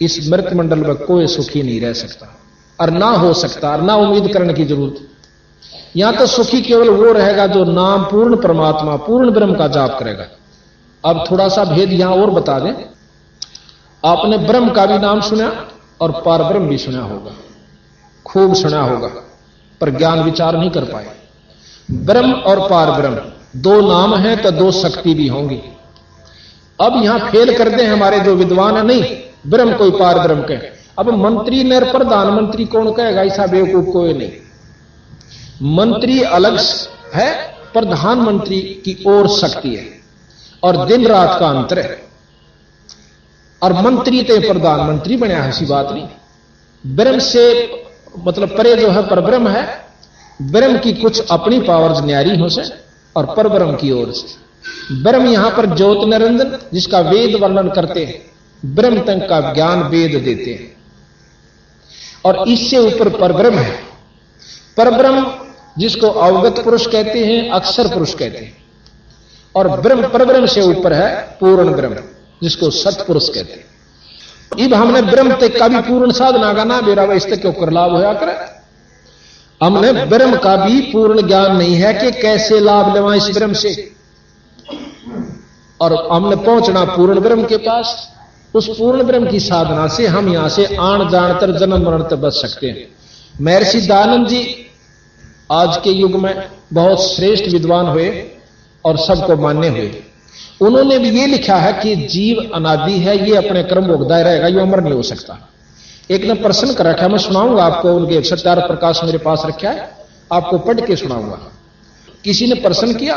इस मृत मंडल में कोई सुखी नहीं रह सकता और ना हो सकता, और ना उम्मीद करने की जरूरत। यहां तो सुखी केवल वो रहेगा जो नाम पूर्ण परमात्मा पूर्ण ब्रह्म का जाप करेगा। अब थोड़ा सा भेद यहां और बता दें। आपने ब्रह्म का भी नाम सुना और पार ब्रह्म भी सुना होगा, खूब सुना होगा, पर ज्ञान विचार नहीं कर पाए। ब्रह्म और पार ब्रह्म 2 नाम हैं तो 2 शक्ति भी होंगी। अब यहां फेल कर दे हमारे जो विद्वान है, नहीं ब्रह्म कोई पार ब्रह्म कहे। अब मंत्री ने प्रधानमंत्री कौन कहेगा, ऐसा बेवकूफ कोई नहीं। मंत्री अलग है, प्रधानमंत्री की और शक्ति है, और दिन रात का अंतर है। और मंत्री ते प्रधानमंत्री बनया, ऐसी बात नहीं। ब्रह्म से मतलब परे जो है परब्रह्म है। ब्रह्म की कुछ अपनी पावर्स न्यारी हो से, और परब्रह्म की ओर से। ब्रह्म यहां पर ज्योत निरंजन जिसका वेद वर्णन करते हैं, ब्रह्म तक का ज्ञान वेद देते हैं, और इससे ऊपर परब्रह्म है। परब्रह्म जिसको अवगत पुरुष कहते हैं, अक्षर पुरुष कहते हैं, और ब्रह्म परब्रह्म से ऊपर है पूर्ण ब्रह्म जिसको सतपुरुष कहते हैं। अब हमने ब्रह्म तक का भी पूर्ण साधना का ना बेरा इस तक क्यों कर लाभ होया करे। हमने ब्रह्म का भी पूर्ण ज्ञान नहीं है कि कैसे लाभ लेवा इस ब्रह्म से, और हमने पहुंचना पूर्ण ब्रह्म के पास। उस पूर्ण ब्रह्म की साधना से हम यहां से आण जान तर जन्म मरण तक बच सकते हैं। महर्षि दयानंद जी आज के युग में बहुत श्रेष्ठ विद्वान हुए और सबको मान्य हुए। उन्होंने भी ये लिखा है कि जीव अनादि है, ये अपने कर्म भोगता रहेगा, ये अमर नहीं हो सकता। एक ने प्रश्न कर रखा है, मैं सुनाऊंगा आपको, उनके सत्यार्थ प्रकाश मेरे पास रखा है, आपको पढ़ के सुनाऊंगा। किसी ने प्रश्न किया,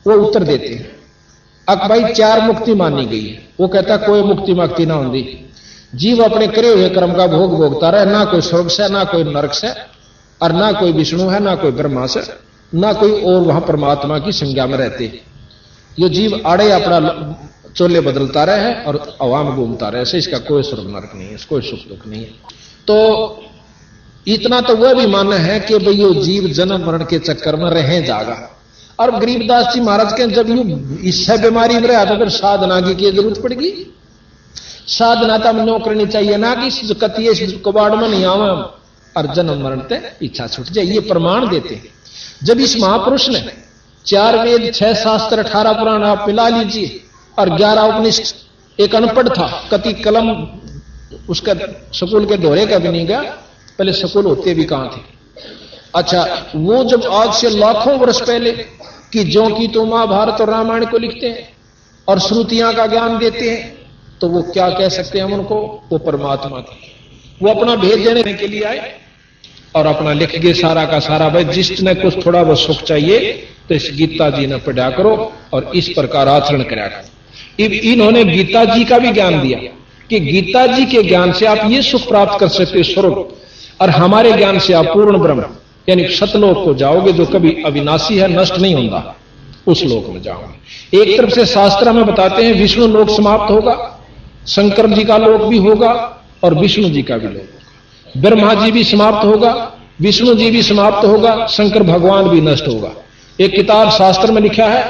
वो उत्तर देते हैं, अब भाई 4 मुक्ति मानी गई है। वो कहता कोई मुक्ति मुक्ति ना होती, जीव अपने करे हुए कर्म का भोग भोगता रहे, ना कोई स्वर्ग से, ना कोई नरक से, और ना कोई विष्णु है, ना कोई ब्रह्मा से, ना कोई और वहां परमात्मा की संज्ञा में रहते। ये जीव आड़े अपना चोले बदलता रहे है और हवा में घूमता रहे, ऐसे इसका कोई स्वर्ग नरक नहीं है, कोई सुख दुख नहीं है। तो इतना तो वह भी मानना है कि भाई ये जीव जन्म मरण के चक्कर में रह जाएगा। और गरीबदास जी महाराज के जब यू इससे बीमारी में रहा तो फिर साधना की जरूरत पड़ेगी। साधना तो हमने करनी चाहिए ना कि कतिये कबाड़ में नहीं आवा और जन्म मरण ते इच्छा छूट जाए। ये प्रमाण देते हैं। जब इस महापुरुष ने 4 वेद 6 शास्त्र 18 पुराण आप मिला लीजिए और 11 उपनिषद, एक अनपढ़ था, कति कलम उसका स्कूल के दौरे का भी नहीं गया, पहले स्कूल होते भी कहां थे। अच्छा, वो जब आज से लाखों वर्ष पहले कि जो कि तो महाभारत और रामायण को लिखते हैं और श्रुतियां का ज्ञान देते हैं, तो वो क्या कह सकते हैं हम उनको, वो परमात्मा थे। वो अपना भेद देने के लिए आए और अपना लिख गए सारा का सारा। भाई जिसने कुछ थोड़ा बहुत सुख चाहिए तो इस गीता जी ने पढ़ा करो और इस प्रकार आचरण करा करो। इन्होंने गीता जी का भी ज्ञान दिया कि गीता जी के ज्ञान से आप ये सुख प्राप्त कर सकते हो स्वर्ग, और हमारे ज्ञान से आप पूर्ण ब्रह्म यानी सतलोक को जाओगे जो कभी अविनाशी है, नष्ट नहीं होता, उस लोक में जाओगे। एक तरफ से शास्त्र में बताते हैं विष्णु लोक समाप्त होगा, शंकर जी का लोक भी होगा और विष्णु जी का भी लोक होगा। ब्रह्मा जी भी समाप्त होगा, विष्णु जी भी समाप्त होगा, शंकर भगवान भी नष्ट होगा। एक किताब शास्त्र में लिखा है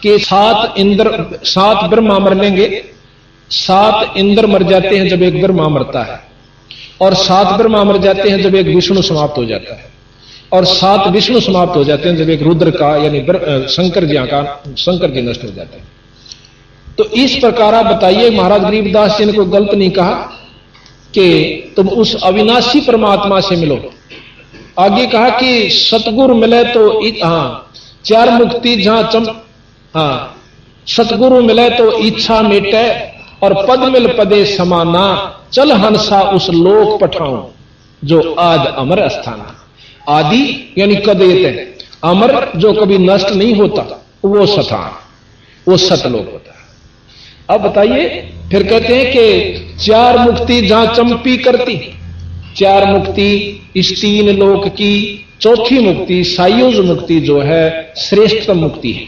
कि 7 ब्रह्मा मर लेंगे, 7 इंद्र मर जाते हैं जब एक ब्रह्मा मरता है, और 7 ब्रह्मा मर जाते हैं जब एक विष्णु समाप्त हो जाता है, और 7 विष्णु समाप्त हो जाते हैं जब एक रुद्र का यानी शंकर जी नष्ट हो जाते हैं। तो इस प्रकार आप बताइए, महाराज गरीबदास जी ने कोई गलत नहीं कहा कि तुम उस अविनाशी परमात्मा से मिलो। आगे कहा कि सतगुरु मिले तो 4 मुक्ति जहां सतगुरु मिले तो इच्छा मिटे, और पद मिल पदे समाना, चल हंसा उस लोक पठाऊं जो आज अमर स्थान। आदि यानी कदेत, अमर जो कभी नष्ट नहीं होता, वो स्थान, वो सतलोक होता है। अब बताइए, फिर कहते हैं कि 4 मुक्ति जहां चंपी करती, 4 मुक्ति इस 3 लोक की, चौथी मुक्ति सायुज मुक्ति जो है श्रेष्ठतम मुक्ति है।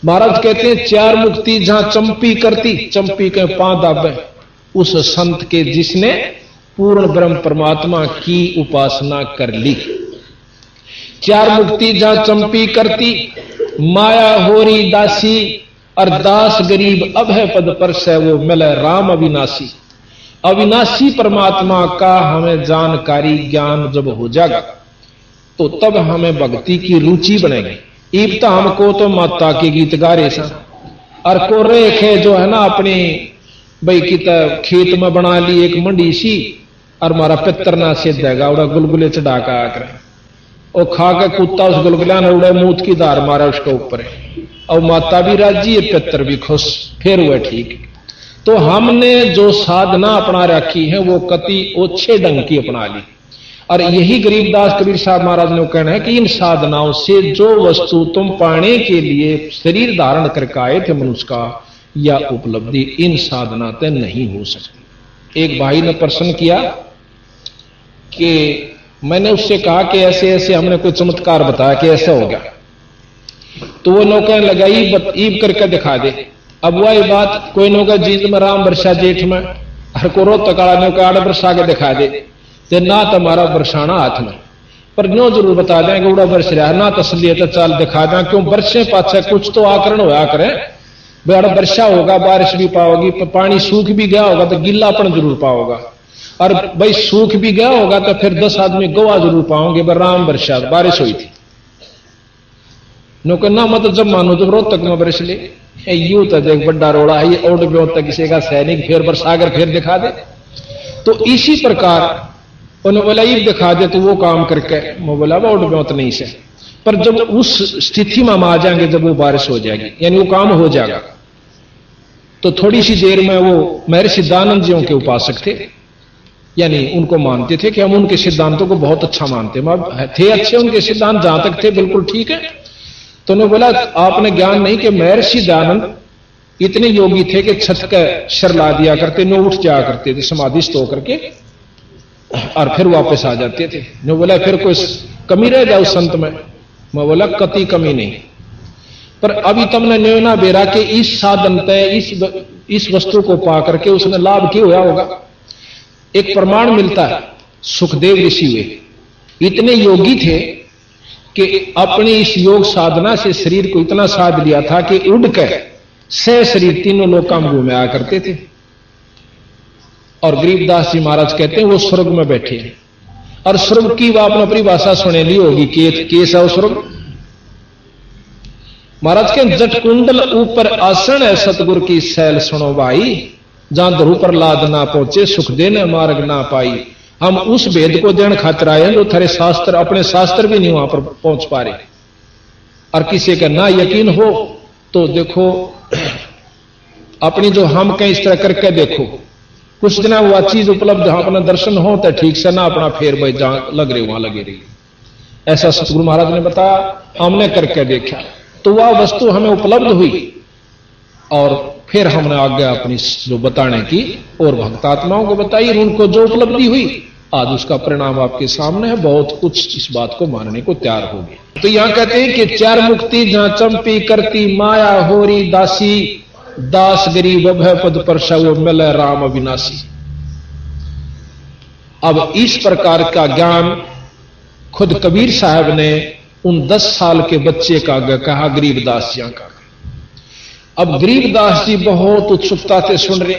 महाराज कहते हैं 4 मुक्ति जहां चंपी करती, चंपी के 5 दावे, उस संत के जिसने पूर्ण ब्रह्म परमात्मा की उपासना कर ली। 4 मुक्ति जहां चंपी करती, माया होरी दासी, और दास गरीब अब है पद पर से वो मिले राम अविनाशी। अविनाशी परमात्मा का हमें जानकारी ज्ञान जब हो जाएगा तो तब हमें भक्ति की रुचि बनेगी। ईबता हमको तो माता के गीत गा रहे सा, और को रेखे जो है ना अपनी भाई की खेत में बना ली एक मंडी सी, और हमारा पितर ना से देगा उड़ा गुलगुले चढ़ा का आकर, और खा के कुत्ता उस गुलगुला ने उड़े मूत की धार मारा उसके ऊपर, और माता भी राजी है, पितर भी खुश, फिर हुआ ठीक। तो हमने जो साधना अपना रखी है वो कति ओछे ढंग की अपना ली, और यही गरीबदास कबीर साहब महाराज ने कहना है कि इन साधनाओं से जो वस्तु तुम पाने के लिए शरीर धारण करके आए थे मनुष्य का, या उपलब्धि इन साधना से नहीं हो सकती। एक भाई ने प्रश्न किया कि मैंने उससे कहा कि ऐसे ऐसे हमने कोई चमत्कार बताया कि ऐसा हो गया, तो वो नो कहने लगा ईब करके दिखा दे। अब वही बात कोई नो का जींद में राम वर्षा जेठ में, हर को रो तकाड़ा नो का आड़ वर्षा के दिखा दे, ते ना तुम्हारा बरसाना हाथ में, पर नो जरूर बता दें कि उड़ा बरस रहा ना तसली तो चाल दिखा दें, क्यों बरसे पाछे कुछ तो आकरण होया करे। बड़ा वर्षा होगा बारिश भी पाओगी, पानी सूख भी गया होगा तो गिल्लापन जरूर पाओगा, और भाई सूख भी गया होगा तो फिर 10 आदमी गवा जरूर पाओगे। राम वर्षा बारिश हुई थी नो कहना मतलब जब मानो जब रोहतक में बरस ले, यू तो देख बड़ा रोड़ा है, ये ओड भी तक किसी का सैनिक फिर बरसागर फिर दिखा दे। तो इसी प्रकार उन्हें बोला ईब दिखा दे, तो वो काम करके मैं बोला वो ओड भी नहीं से, पर जब उस स्थिति में हम आ जाएंगे जब वो बारिश हो जाएगी यानी वो काम हो जाएगा, तो थोड़ी सी देर में वो महर्षि दानंद जियों के उपासक थे, यानी उनको मानते थे कि हम उनके सिद्धांतों को बहुत अच्छा मानते हैं, थे अच्छे उनके सिद्धांत, जहां तक थे बिल्कुल ठीक है। तो उन्होंने बोला आपने ज्ञान नहीं कि महर्षि दयानंद इतने योगी थे कि छत का शर ला दिया करते, नो उठ जाया करते थे समाधिस्थ होकर के और फिर वापस आ जाते थे। नो बोला फिर कोई कमी रह जाए उस संत में? मैं बोला कति कमी नहीं, पर अभी तुमने न्योना बेरा के इस साधन तय इस वस्तु को पा करके उसने लाभ क्यों हुआ होगा? एक प्रमाण मिलता है, सुखदेव ऋषि हुए इतने योगी थे कि अपनी इस योग साधना से शरीर को इतना साध लिया था कि उड़कर सह शरीर तीनों लोकां में घूमे आया करते थे। और गरीबदास जी महाराज कहते हैं वो स्वर्ग में बैठे हैं, और स्वर्ग की वो आपने अपनी भाषा सुने ली होगी, कैसा हो स्वर्ग? महाराज के जट कुंडल ऊपर आसन है सतगुरु की सैल सुनो भाई, जहां ध्रुव पर लाद ना पहुंचे सुख देने मार्ग ना पाई। हम उस भेद को देने खातिर आए जो थारे शास्त्र, अपने शास्त्र भी नहीं वहां पर पहुंच पा रहे। और किसी का ना यकीन हो तो देखो अपनी जो हम कहीं इस तरह करके देखो, कुछ दिन वह चीज उपलब्ध अपना दर्शन हो तो ठीक से, ना अपना फेर भाई जहां लग रही वहां लगे रही। ऐसा सतगुरु महाराज ने बताया, हमने करके देखा तो वह वस्तु हमें उपलब्ध हुई, और फिर हमने आगे अपनी जो बताने की और भक्तात्माओं को बताई, उनको जो उपलब्धि हुई आज उसका परिणाम आपके सामने है। बहुत कुछ इस बात को मानने को तैयार हो गए। तो यहां कहते हैं कि चार मुक्ति जहां चंपी करती माया होरी दासी, दास गरीब भय पद पर वो मिले राम अविनाशी। अब इस प्रकार का ज्ञान खुद कबीर साहब ने उन 10 साल के बच्चे का कहा, गरीबदास जी का। अब गरीबदास जी बहुत उत्सुकता से सुन रहे,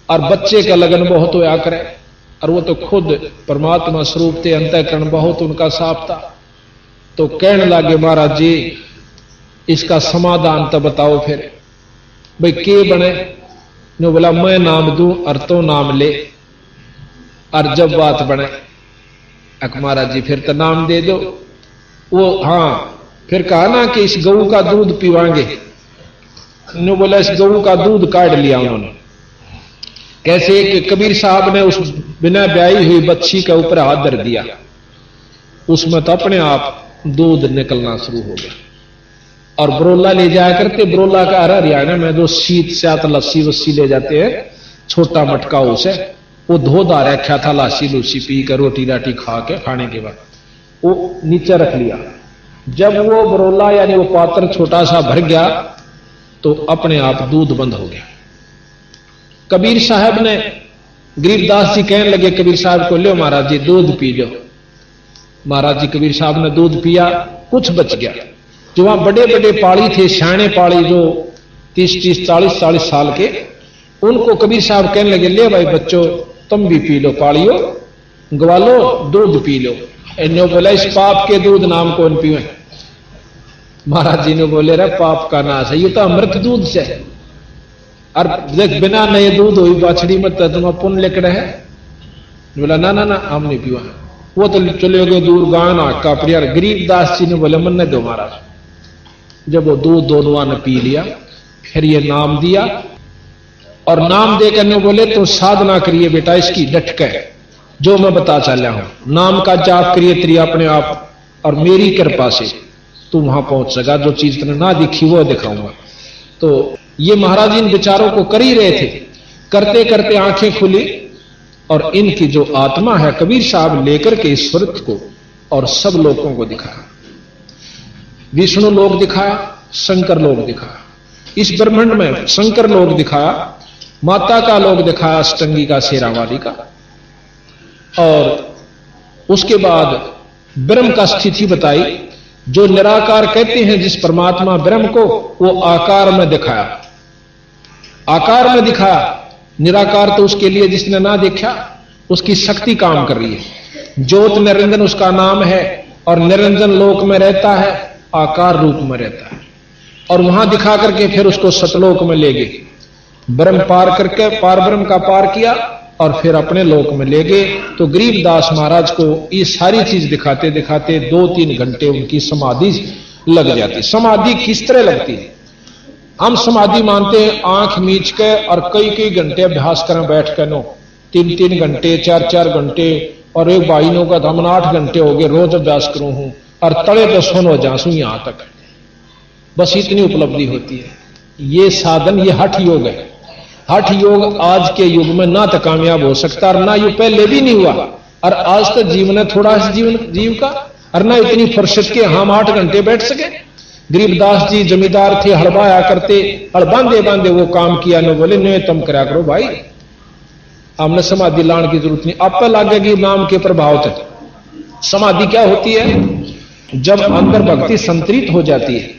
और बच्चे का लगन बहुत होया करे, और वो तो खुद परमात्मा स्वरूप थे, अंतःकरण बहुत उनका साफ था। तो कहने लगे महाराज जी इसका समाधान तो बताओ फिर भाई के बने? नो बोला मैं नाम दूं और तो नाम ले, और जब बात बने अक महाराज जी फिर तो नाम दे दो। वो हाँ फिर कहा ना कि इस गऊ का दूध पीवाएंगे। नो बोला इस गऊ का दूध काट लिया उन्होंने। कैसे कि कबीर साहब ने उस बिना ब्याई हुई बच्ची के ऊपर हाथ धर दिया, उसमें तो अपने आप दूध निकलना शुरू हो गया। और बरोला ले जाया करते, बरोला का हरियाणा में जो शीत स्यात लस्सी वस्सी ले जाते हैं, छोटा मटका उसे वो धोधा रखा था, लासी लूसी पी कर रोटी राटी खा के, खाने के बाद वो नीचे रख लिया। जब वो बरोला यानी वो पात्र छोटा सा भर गया तो अपने आप दूध बंद हो गया। कबीर साहब ने, गरीबदास जी कहने लगे कबीर साहब को, लो महाराज जी दूध पी लो। महाराज जी कबीर साहब ने दूध पिया, कुछ बच गया। जो वहां बड़े बड़े पाड़ी थे, सियाणे पाड़ी जो 30-30 40-40 साल के, उनको कबीर साहब कहने लगे, ले भाई बच्चों तुम भी पी लो, पाड़ियो ग्वालो दूध पी लो। इन्हों बोला इस पाप के दूध नाम कौन पीवे? महाराज जी ने बोले रे पाप का नाश है, ये तो अमृत दूध से, और देख बिना नए दूध हुई बाछड़ी में तुम पुण्य लिख रहे हैं। बोला ना ना ना हम नहीं पीवा। वो तो चले गए दूर गाना का प्रियर। गरीबदास जी ने बोले मन ने दो महाराज। जब वो दूध दोनों ने पी लिया, फिर ये नाम दिया, और नाम देकर ने बोले तो साधना करिए बेटा इसकी डट के, जो मैं बता चला हूं, नाम का जाप करिए तेरी अपने आप, और मेरी कृपा से तू वहां पहुंच सका। जो चीज तुमने ना दिखी वो दिखाऊंगा। तो ये महाराज इन विचारों को कर ही रहे थे, करते करते आंखें खुली, और इनकी जो आत्मा है कबीर साहब लेकर के इस स्वरूप को और सब लोगों को दिखाया। विष्णु लोक दिखाया, शंकर लोक दिखाया, इस ब्रह्मांड में शंकर लोक दिखाया, माता का लोक दिखाया, अष्टंगी का, शेरावाली का, और उसके बाद ब्रह्म का स्थिति बताई। जो निराकार कहते हैं जिस परमात्मा ब्रह्म को, वो आकार में दिखाया, आकार में दिखाया। निराकार तो उसके लिए जिसने ना देखा, उसकी शक्ति काम कर रही है। ज्योत निरंजन उसका नाम है, और निरंजन लोक में रहता है, आकार रूप में रहता है, और वहां दिखा करके फिर उसको सतलोक में ले गए। ब्रह्म पार करके पार ब्रह्म का पार किया, और फिर अपने लोक में ले गए। तो गरीबदास महाराज को ये सारी चीज दिखाते दिखाते 2-3 घंटे उनकी समाधि लग जाती। समाधि किस तरह लगती है? हम समाधि मानते हैं आंख मीच के और कई कई घंटे अभ्यास करें बैठ कर, नो 3-3 घंटे 4-4 घंटे, और एक भाई ने कहा हम 8 घंटे हो गए रोज अभ्यास करूं हूं, और तले तो सोनो जासू यहां तक, बस इतनी उपलब्धि होती है। ये साधन, ये हठ योग है। हठ योग आज के युग में ना तो कामयाब हो सकता, और ना ये पहले भी नहीं हुआ, और आज तक जीवन है थोड़ा सा जीव का, और ना इतनी फुर्सत के हम 8 घंटे बैठ सके। गरीबदास जी जमींदार थे, हड़बाया करते, हड़ बांधे बांधे वो काम किया। न बोले न तुम करा करो भाई, हमने समाधि लाने की जरूरत नहीं, आप पे लगेगी नाम के प्रभाव तक। समाधि क्या होती है? जब अंदर भक्ति संतरित हो जाती है,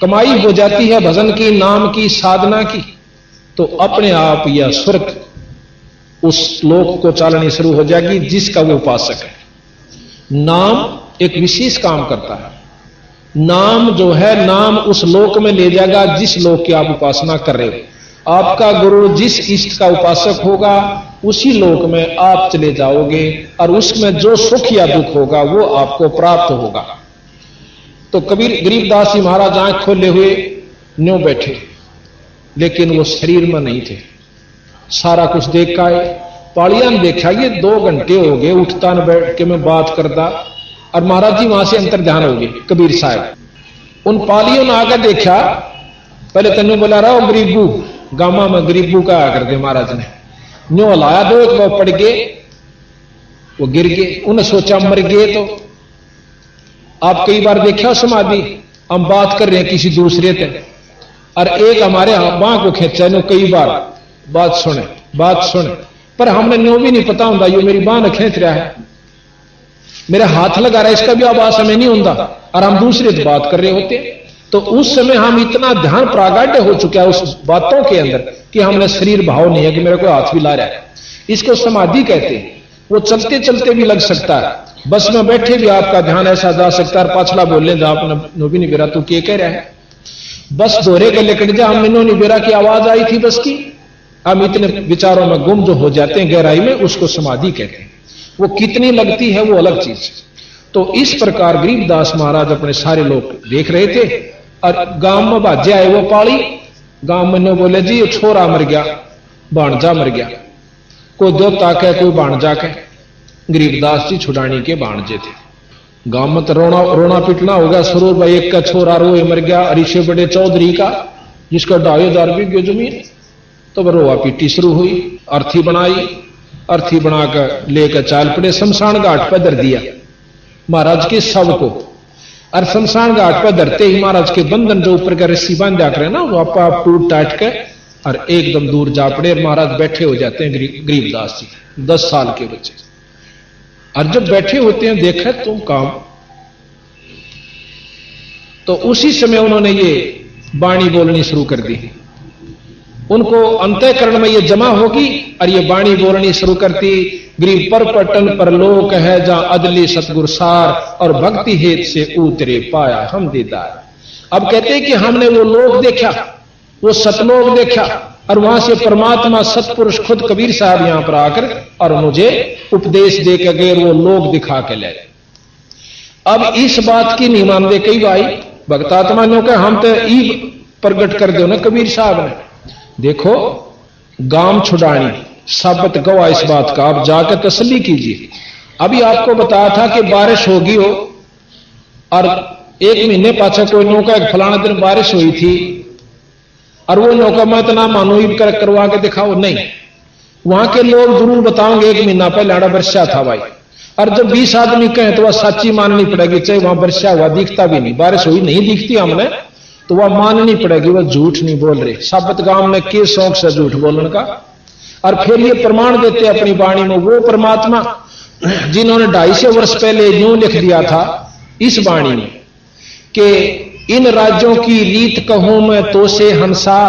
कमाई हो जाती है भजन की, नाम की, साधना की, तो अपने आप यह स्वर्ग उस लोक को चालनी शुरू हो जाएगी जिसका वो उपासक है। नाम एक विशेष काम करता है। नाम जो है, नाम उस लोक में ले जाएगा जिस लोक की आप उपासना कर रहे हो। आपका गुरु जिस इष्ट का उपासक होगा उसी लोक में आप चले जाओगे, और उसमें जो सुख या दुख होगा वो आपको प्राप्त होगा। तो कबीर गरीबदास जी महाराज आंख खोले हुए न्यों बैठे, लेकिन वो शरीर में नहीं थे। सारा कुछ देख आए, पालिया ने देखा ये 2 घंटे हो गए उठता न बैठ के मैं बात करता, और महाराज जी वहां से अंतर ध्यान हो गए कबीर साहब। उन पालियों ने आकर देखा, पहले तेन बोला रहा गरीबू, गामा में गरीबू का आ कर दे महाराज ने, न्यो हलाया 2 एक बार पड़ गए, वो गिर गए। उन्हें सोचा मर गए। तो आप कई बार देखा समाधि, हम बात कर रहे हैं किसी दूसरे से, और एक हमारे बांह को खींचा, नो कई बार बात सुने, पर हमने न्यो भी नहीं पता होता ये मेरी बांह खींच रहा है, मेरा हाथ लगा रहा है, इसका भी आवाज हमें नहीं होता, और हम दूसरे से बात कर रहे होते। तो उस समय हम इतना ध्यान प्रागाढ़ हो चुका है उस बातों के अंदर कि हमने शरीर भाव नहीं है कि मेरे को हाथ भी ला रहा है। इसको समाधि कहते हैं। वो चलते चलते भी लग सकता है, बस में बैठे भी आपका ध्यान ऐसा जा सकता है, पाछला बोलने जा आपने भी नहीं बेरा तू क्या कह रहा है, बस दोहरे के लेकर जा, हम नहीं बेरा की आवाज आई थी बस की, हम इतने विचारों में गुम जो हो जाते हैं गहराई में, उसको समाधि कहते हैं। वो कितनी लगती है वो अलग चीज। तो इस प्रकार गरीबदास महाराज अपने सारे लोग देख रहे थे, और गांव में बाजे आए वो पाली, गांव में ने बोले जी ये छोरा मर गया, भाणजा मर गया, कोई देवता कह कोई भाणजा कह। गरीबदास जी छुड़ानी के भाणजे थे। गांव में तो रोना पिटना होगा, सरूर भाई एक का छोरा रोए मर गया, अरिशे बड़े चौधरी का जिसका 2,500 बीघे जमीन, तो रोआ पीटी शुरू हुई। अर्थी बनाई, अर्थी बनाकर लेकर चाल पड़े, शमशान घाट पर धर दिया महाराज के शव को। और शमशान घाट पर धरते ही महाराज के बंधन जो ऊपर का रस्सी बांध जाकर ना वो आप टूट टाट के और एकदम दूर जा पड़े, और महाराज बैठे हो जाते हैं गरीबदास जी 10 साल के बच्चे। और जब बैठे होते हैं देखा तुम काम, तो उसी समय उन्होंने ये वाणी बोलनी शुरू कर दी। उनको अंतःकरण में ये जमा होगी और ये वाणी बोलनी शुरू करती, गरीब पर पटन पर लोक है जहां अदली सतगुर सार, और भक्ति हेत से उतरे पाया हम दीदार। अब कहते हैं कि हमने वो लोक देखा, वो सतलोक देखा, और वहां से परमात्मा सतपुरुष खुद कबीर साहब यहां पर आकर और मुझे उपदेश दे के गए, वो लोक दिखा के ले। अब इस बात की नहीं मानते कई भाई भक्तात्मा ने कहा हम तो ई प्रकट कर दो ना कबीर साहब ने। देखो गांव छुड़ानी साबत गवाह इस बात का, आप जाकर तसल्ली कीजिए। अभी आपको बताया था कि बारिश होगी हो, और 1 महीने पाछे कोई नौका एक फलाना दिन बारिश हुई थी, और वो नौका मैं इतना मानो करवा के दिखाओ नहीं, वहां के लोग जरूर बताओगे 1 महीना पहले आड़ा वर्षा था भाई। और जब 20 आदमी कहें तो वह सच्ची माननी पड़ेगी, चाहे वहां वर्षा हुआ दिखता भी नहीं, बारिश हुई नहीं दिखती हमने, तो वह माननी पड़ेगी, वह झूठ नहीं बोल रहे। साबत गांव में के शौक से झूठ बोलने का, और फिर ये प्रमाण देते अपनी वाणी में वो परमात्मा जिन्होंने 250 वर्ष पहले यूं लिख दिया था इस वाणी में कि इन राज्यों की रीत कहूं मैं तो से हंसा,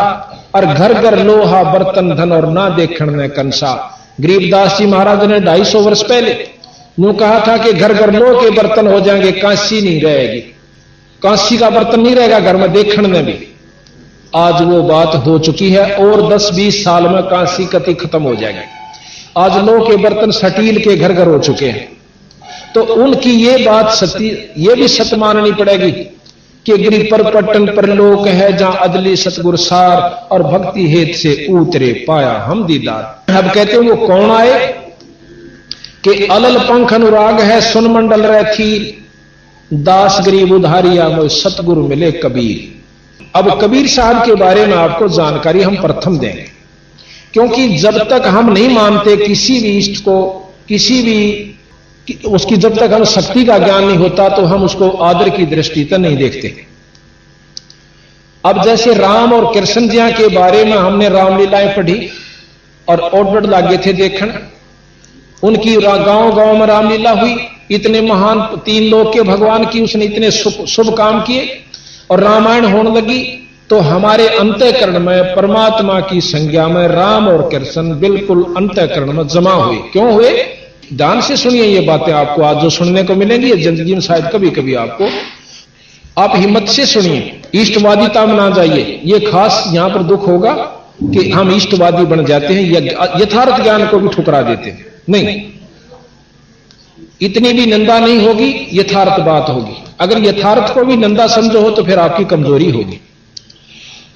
और घर घर लोहा बर्तन धन और ना देखण में कंसा। गरीबदास जी महाराज ने 250 वर्ष पहले यूं कहा था कि घर घर लोह के बर्तन हो जाएंगे, कांसी नहीं रहेगी, कांसी का बर्तन नहीं रहेगा घर में देखण में भी। आज वो बात हो चुकी है, और 10-20 साल में कांसी कति खत्म हो जाएगी। आज लोह के बर्तन स्टील के घर घर हो चुके हैं। तो उनकी ये बात सत्य, ये भी सत्य माननी पड़ेगी कि गिरि पर पट्टन पर लोक है जहां अदली सतगुर सार और भक्ति हेत से उतरे पाया हम दीदार। अब कहते हैं वो कौन आए कि अलल पंख अनुराग है सुन मंडल रथी दास गरीब उधारिया वो सतगुरु मिले कबीर। अब कबीर साहब के बारे में आपको जानकारी हम प्रथम देंगे, क्योंकि जब तक हम नहीं मानते किसी भी इष्ट को, किसी भी उसकी जब तक हम शक्ति का ज्ञान नहीं होता तो हम उसको आदर की दृष्टि से नहीं देखते। अब जैसे राम और कृष्ण जी के बारे में हमने रामलीलाएं पढ़ी और ऑर्डर लागे थे देखन, उनकी गांव गांव में रामलीला हुई, इतने महान 3 लोक के भगवान की उसने इतने शुभ काम किए और रामायण होने लगी तो हमारे अंतःकरण में परमात्मा की संज्ञा में राम और कृष्ण बिल्कुल अंतःकरण में जमा हुए। क्यों हुए? ध्यान से सुनिए ये बातें, आपको आज जो सुनने को मिलेंगी जिंदगी में शायद कभी कभी आपको, आप हिम्मत से सुनिए, इष्टवादिता में ना जाइए। ये खास यहां पर दुख होगा कि हम इष्टवादी बन जाते हैं, यथार्थ ज्ञान को भी ठुकरा देते हैं। नहीं, इतनी भी निंदा नहीं होगी, यथार्थ बात होगी। अगर यथार्थ को भी निंदा समझो हो तो फिर आपकी कमजोरी होगी।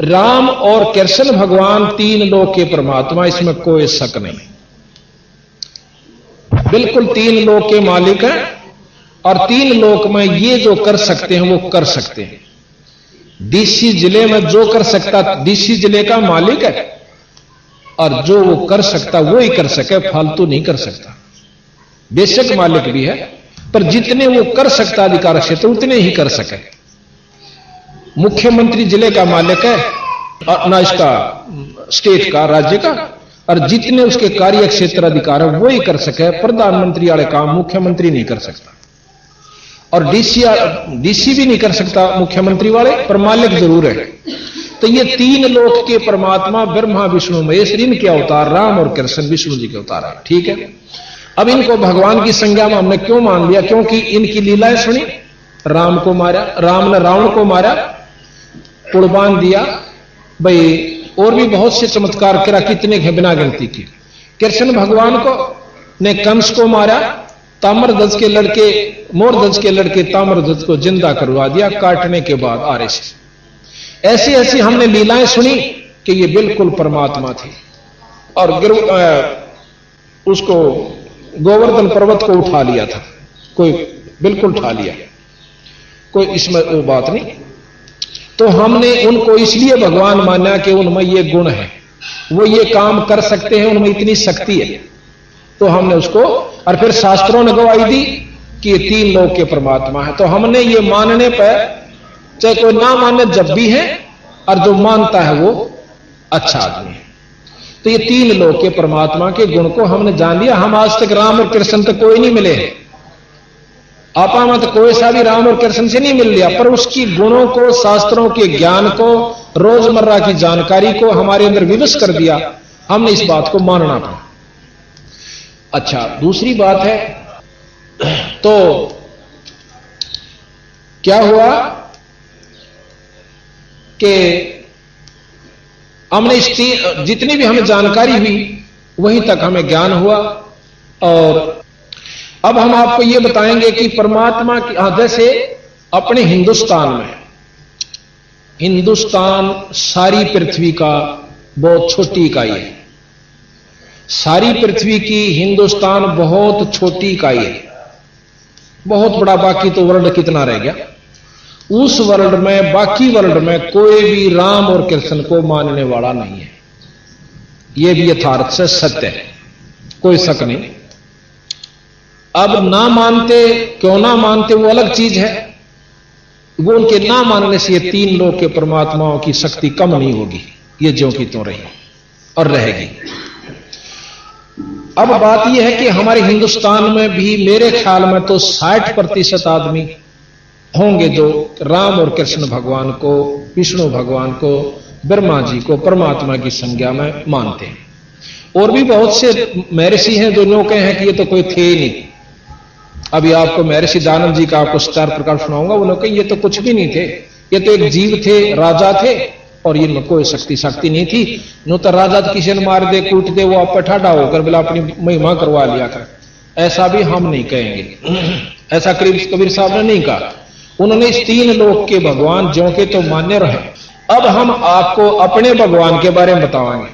राम और कृष्ण भगवान 3 लोक के परमात्मा, इसमें कोई शक नहीं, बिल्कुल 3 लोक के मालिक हैं और 3 लोक में ये जो कर सकते हैं वो कर सकते हैं। डीसी जिले में जो कर सकता डीसी जिले का मालिक है और जो वो कर सकता वो ही कर सके, फालतू नहीं कर सकता। बेशक मालिक भी है पर जितने वो कर सकता अधिकार क्षेत्र उतने ही कर सके। मुख्यमंत्री जिले का मालिक है और ना इसका स्टेट का, राज्य का, और जितने उसके कार्य क्षेत्र अधिकार है वो ही कर सके। प्रधानमंत्री वाले काम मुख्यमंत्री नहीं कर सकता और डीसी भी नहीं कर सकता मुख्यमंत्री वाले, पर मालिक जरूर है। तो ये 3 लोक के परमात्मा ब्रह्मा विष्णु महेश, इनके अवतार राम और कृष्ण विष्णु जी के अवतार है। ठीक है, अब इनको भगवान की संज्ञा में हमने क्यों मान लिया? क्योंकि इनकी लीलाएं सुनी। राम को मारा, राम ने रावण को मारा, पुल बांध दिया भाई, और भी बहुत से चमत्कार करा, कितने बिना गिनती के। कृष्ण भगवान को ने कंस को मारा, ताम्रध्वज के लड़के, मोरध्वज के लड़के ताम्रध्वज को जिंदा करवा दिया काटने के बाद आरे से। ऐसी ऐसी हमने लीलाएं सुनी कि ये बिल्कुल परमात्मा थी। और उसको गोवर्धन पर्वत को उठा लिया था, कोई बिल्कुल उठा लिया, कोई इसमें वो बात नहीं। तो हमने उनको इसलिए भगवान माना कि उनमें ये गुण है, वो ये काम कर सकते हैं, उनमें इतनी शक्ति है। तो हमने उसको, और फिर शास्त्रों ने गवाही दी कि ये 3 लोक के परमात्मा है। तो हमने ये मानने पर, चाहे कोई ना माने जब भी है, और जो मानता है वो अच्छा आदमी है। तो ये 3 लोक के परमात्मा के गुण को हमने जान लिया। हम आज तक राम और कृष्ण तक कोई नहीं मिले हैं, आपा मत कोई सा भी राम और कृष्ण से नहीं मिल लिया, पर उसकी गुणों को, शास्त्रों के ज्ञान को, रोजमर्रा की जानकारी को हमारे अंदर विवश कर दिया। हमने इस बात को मानना पड़ा। अच्छा, दूसरी बात है, तो क्या हुआ कि हमने जितनी भी हमें जानकारी हुई वहीं तक हमें ज्ञान हुआ। और अब हम आपको यह बताएंगे कि परमात्मा की, जैसे अपने हिंदुस्तान सारी पृथ्वी का बहुत छोटी इकाई है। सारी पृथ्वी की हिंदुस्तान बहुत छोटी इकाई है, बहुत बड़ा। बाकी तो वर्ल्ड कितना रह गया? उस वर्ल्ड में, बाकी वर्ल्ड में कोई भी राम और कृष्ण को मानने वाला नहीं है। यह भी यथार्थ से सत्य है, कोई शक नहीं। अब ना मानते, क्यों ना मानते वो अलग चीज है। वो उनके ना मानने से ये 3 लोक के परमात्माओं की शक्ति कम नहीं होगी, ये ज्यों की त्यों रही और रहेगी। अब बात यह है कि हमारे हिंदुस्तान में भी मेरे ख्याल में तो 60% आदमी होंगे जो राम और कृष्ण भगवान को, विष्णु भगवान को, ब्रह्मा जी को परमात्मा की संज्ञा में मानते हैं। और भी बहुत से महर्षि हैं जो यूं कहे हैं कि ये तो कोई थे ही नहीं। अभी आपको महर्षि दानव जी का आपको 4 प्रकार सुनाऊंगा। उन्होंने कहा ये तो कुछ भी नहीं थे, ये तो एक जीव थे, राजा थे, और इनमें कोई शक्ति नहीं थी। नो तो राजा किसी ने मार दे, कूट दे, वो आप पर ठाडा होकर बोला अपनी महिमा करवा लिया कर। ऐसा भी हम नहीं कहेंगे, ऐसा कबीर साहब ने नहीं कहा। उन्होंने इस 3 लोक के भगवान ज्यों के तो मान्य रहे। अब हम आपको अपने भगवान के बारे में बताएंगे।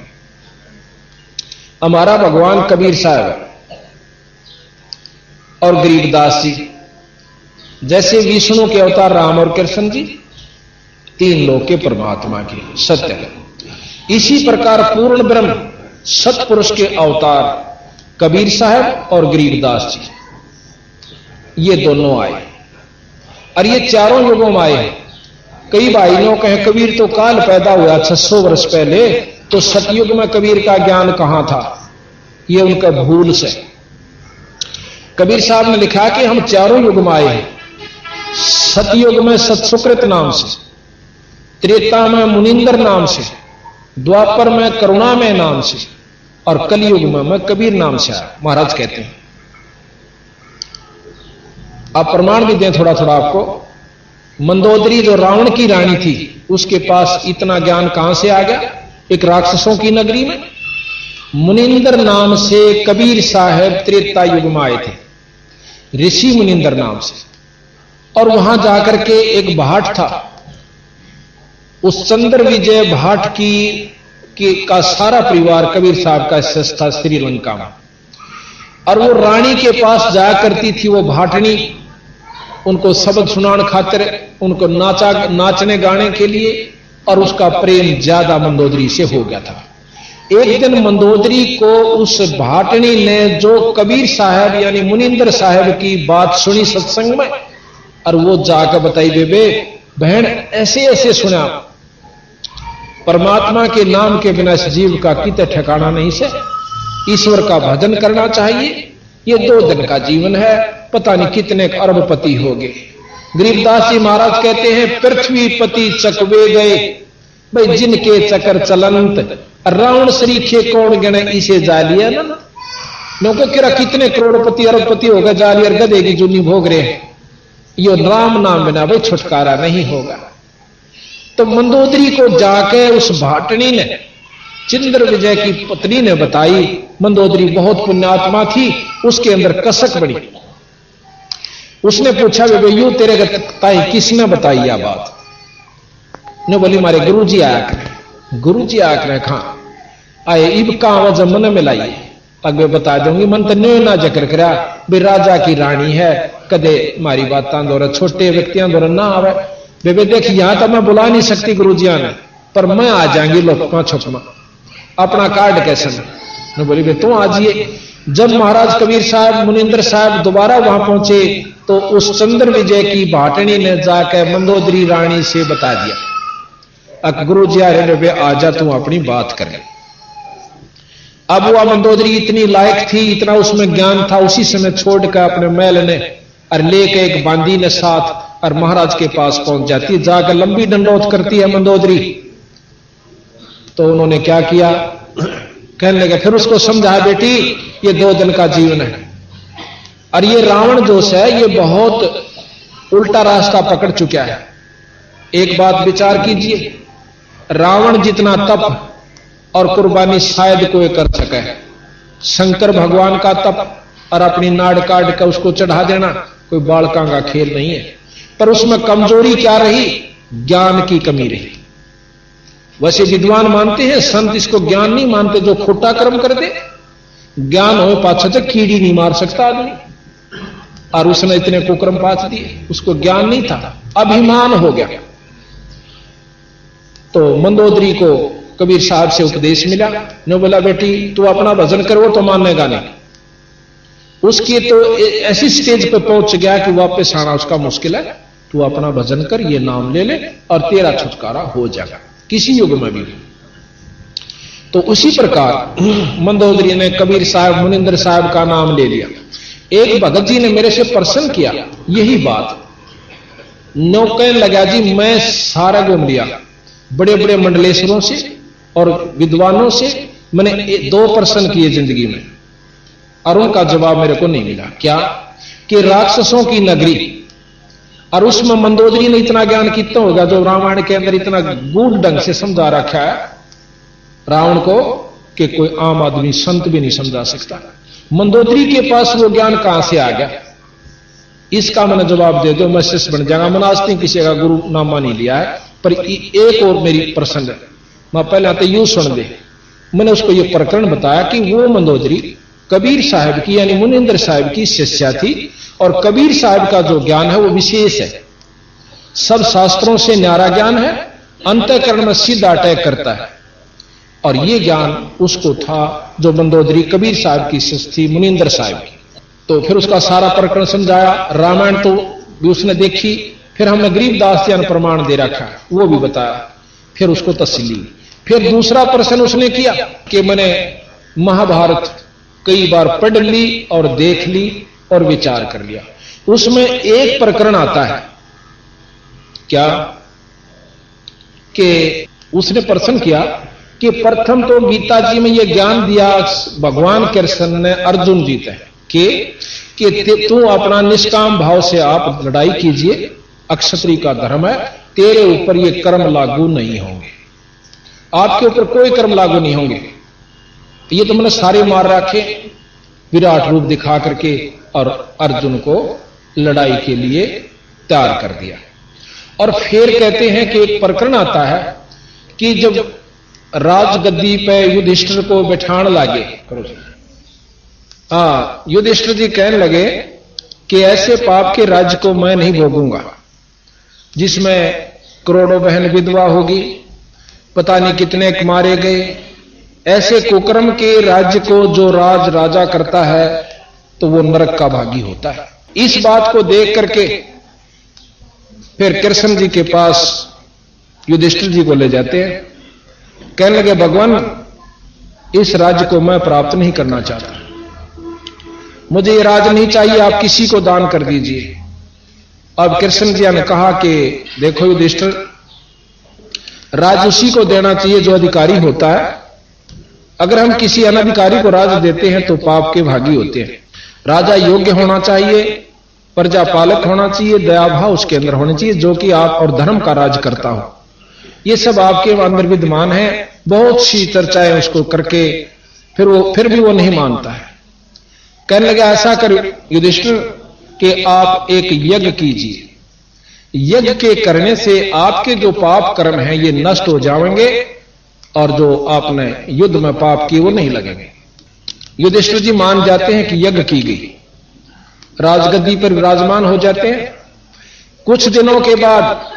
हमारा भगवान कबीर साहब और गरीबदास जी, जैसे विष्णु के अवतार राम और कृष्ण जी 3 लोक के परमात्मा के सत्य है, इसी प्रकार पूर्ण ब्रह्म सतपुरुष के अवतार कबीर साहब और गरीबदास जी, ये दोनों आए और ये चारों युगों में आए। कई भाइयों कहे कबीर तो काल पैदा हुआ 600 वर्ष पहले, तो सतयुग में कबीर का ज्ञान कहां था? ये उनका भूल से। कबीर साहब ने लिखा कि हम चारों युग में आए हैं। सतयुग में सतसुकृत नाम से, त्रेता में मुनिंदर नाम से, द्वापर में करुणामय नाम से और कलयुग में मैं कबीर नाम से आया, महाराज कहते हैं। आप प्रमाण भी दें थोड़ा थोड़ा आपको। मंदोदरी जो रावण की रानी थी, उसके पास इतना ज्ञान कहां से आ गया? एक राक्षसों की नगरी में मुनिंदर नाम से कबीर साहब त्रेता युग में आए थे, ऋषि मुनिंदर नाम से। और वहां जाकर के एक भाट था, उस चंद्र विजय भाट का सारा परिवार कबीर साहब का स्थित था श्रीलंका में। और वो रानी के पास जाया करती थी, वो भाटनी, उनको शब्द सुनाने खातिर, उनको नाचने गाने के लिए, और उसका प्रेम ज्यादा मंदोदरी से हो गया था। एक दिन मंदोदरी को उस भाटनी ने जो कबीर साहब यानी मुनिंदर साहब की बात सुनी सत्संग में, और वो जाकर बताई, बेबे बहन ऐसे ऐसे सुना, परमात्मा के नाम के बिना इस जीव का किते ठिकाना नहीं से, ईश्वर का भजन करना चाहिए। ये 2 दिन का जीवन है, पता नहीं कितने अरबपति हो गए। गरीबदास जी महाराज कहते हैं, पृथ्वी पति चकवे गए भाई जिनके चकर चलंत, रावण सरीखे कौन गणे इसे जालिया ना। लोगों किरा कितने करोड़पति अरबपति हो गए, जाली और गधे की जूनी भोग रहे हैं। यो राम नाम बिना भाई छुटकारा नहीं होगा। तो मंदोदरी को जाके उस भाटनी ने, चंद्र विजय की पत्नी ने बताई। मंदोदरी बहुत पुण्यात्मा थी, उसके अंदर कसक बड़ी। उसने पूछा, बेबे यू तेरे ताई किसने बताई यह बात? ने बोली, मारे गुरुजी आया करे। गुरुजी आया करे कहां आए? इब कहां वजह मन में लाई तक वे बता दूंगी। मन तो न्यो ना जिक्र करा भी राजा की रानी है, कदे मारी बातां दौरा छोटे व्यक्तियों दौरा ना आवे। बेबे देख यहां तो मैं बुला नहीं सकती गुरुजिया ने, पर मैं आ जाएंगी लोकमा छुपमा अपना कार्ड कैसे ने बोली, बे तू आ जाइए। जब महाराज कबीर साहब मुनिंदर साहब दोबारा वहां पहुंचे तो उस चंद्र विजय की भाटनी ने जाकर मंदोदरी रानी से बता दिया, अब गुरु जी आ रहे वे आजा तू अपनी बात कर। अब वह मंदोदरी इतनी लायक थी, इतना उसमें ज्ञान था, उसी समय छोड़कर अपने महल ने और लेके एक बांदी ने साथ और महाराज के पास पहुंच जाती है। जाकर लंबी दंडोत करती है मंदोदरी। तो उन्होंने क्या किया, कहने लगे, फिर उसको समझाया, बेटी ये 2 दिन का जीवन है और ये रावण दोष है, ये बहुत उल्टा रास्ता पकड़ चुका है। एक बात विचार कीजिए, रावण जितना तप और कुर्बानी शायद कोई कर सके, शंकर भगवान का तप और अपनी नाड़ काट कर उसको चढ़ा देना कोई बालका का खेल नहीं है। पर उसमें कमजोरी क्या रही? ज्ञान की कमी रही। वैसे विद्वान मानते हैं, संत इसको ज्ञान नहीं मानते, जो खोटा कर्म कर दे। ज्ञान हो पाछे तो कीड़ी नहीं मार सकता आदमी, और उसने इतने कुकर्म पाछ दिए, उसको ज्ञान नहीं था, अभिमान हो गया। तो मंदोदरी को कबीर साहब से उपदेश मिला, ने बोला, बेटी तू अपना भजन करो तो मानेगा नहीं। उसकी तो ऐसी स्टेज पे पहुंच गया कि वापस आना उसका मुश्किल है। तू अपना भजन कर, ये नाम ले ले और तेरा छुटकारा हो जाएगा किसी युग में भी। तो उसी प्रकार मंदोदरी ने कबीर साहब मुनिंदर साहब का नाम ले लिया। एक भगत जी ने मेरे से प्रश्न किया यही बात, नो कहने लगा, जी मैं सारा घूम लिया, बड़े बड़े मंडलेश्वरों से और विद्वानों से मैंने 2 प्रश्न किए जिंदगी में और उनका जवाब मेरे को नहीं मिला। क्या कि राक्षसों की नगरी, और उसमें मंदोदरी ने इतना ज्ञान कितना होगा जो रामायण के अंदर इतना गूढ़ ढंग से समझा रखा है रावण को कि कोई आम आदमी संत भी नहीं समझा सकता। मंदोदरी के पास वो ज्ञान कहां से आ गया? इसका मैंने जवाब दे दो, मैं शिष्य बन जाऊंगा। मैंने आज तक किसी का गुरु नामा नहीं लिया है, पर एक और मेरी प्रश्न है, मैं पहले आते यूं सुन दे। मैंने उसको ये प्रकरण बताया कि वो मंदोदरी कबीर साहब की यानी मुनिंदर साहब की शिष्या थी, और कबीर साहब का जो ज्ञान है वो विशेष है, सब शास्त्रों से न्यारा ज्ञान है, अंतःकरण में सीधा अटैक करता है। और ये ज्ञान उसको था जो मंदोदरी कबीर साहब की शिष्य थी मुनिंदर साहब की। तो फिर उसका सारा प्रकरण समझाया। रामायण तो भी उसने देखी, फिर हमने गरीबदास जी ने प्रमाण दे रखा है वो भी बताया, फिर उसको तसल्ली। फिर दूसरा प्रश्न उसने किया कि मैंने महाभारत कई बार पढ़ ली और देख ली और विचार कर लिया, उसमें एक प्रकरण आता है क्या कि उसने प्रश्न किया कि प्रथम तो गीता जी में यह ज्ञान दिया भगवान कृष्ण ने अर्जुन जी तक कि तू अपना निष्काम भाव से आप लड़ाई कीजिए, अक्षत्री का धर्म है, तेरे ऊपर ये कर्म लागू नहीं होंगे, आपके ऊपर कोई कर्म लागू नहीं होंगे। ये तो मैंने सारे मार रखे विराट रूप दिखा करके और अर्जुन को लड़ाई के लिए तैयार कर दिया। और फिर कहते हैं कि एक प्रकरण आता है कि जब राजगद्दी पे युधिष्ठिर को बैठाने लगे, युधिष्ठिर जी कहने लगे कि ऐसे पाप के राज्य को मैं नहीं भोगूंगा जिसमें करोड़ों बहन विधवा होगी, पता नहीं कितने मारे गए, ऐसे कुकर्म के राज्य को जो राजा करता है तो वो नरक का भागी होता है। इस बात को देख करके फिर कृष्ण जी के पास युधिष्ठिर जी को ले जाते हैं, कहने लगे भगवान इस राज्य को मैं प्राप्त नहीं करना चाहता, मुझे ये राज नहीं चाहिए, आप किसी को दान कर दीजिए। अब कृष्ण जी ने कहा कि देखो युधिष्ठिर, राज उसी को देना चाहिए जो अधिकारी होता है, अगर हम किसी अनधिकारी को राज देते हैं तो पाप के भागी होते हैं। राजा योग्य होना चाहिए, प्रजा पालक होना चाहिए, दयाभाव उसके अंदर होना चाहिए, जो कि आप और धर्म का राज करता हो। ये सब आपके अंदर विद्यमान है। बहुत सी चर्चाएं उसको करके फिर भी वो नहीं मानता है। कहने लगे ऐसा कर युधिष्ठिर कि आप एक यज्ञ कीजिए, यज्ञ के करने से आपके जो पाप कर्म हैं ये नष्ट हो जाएंगे और जो आपने युद्ध में पाप किए वो नहीं लगेंगे। युधिष्ठिर जी मान जाते हैं कि यज्ञ की गई, राजगद्दी पर विराजमान हो जाते हैं। कुछ दिनों के बाद,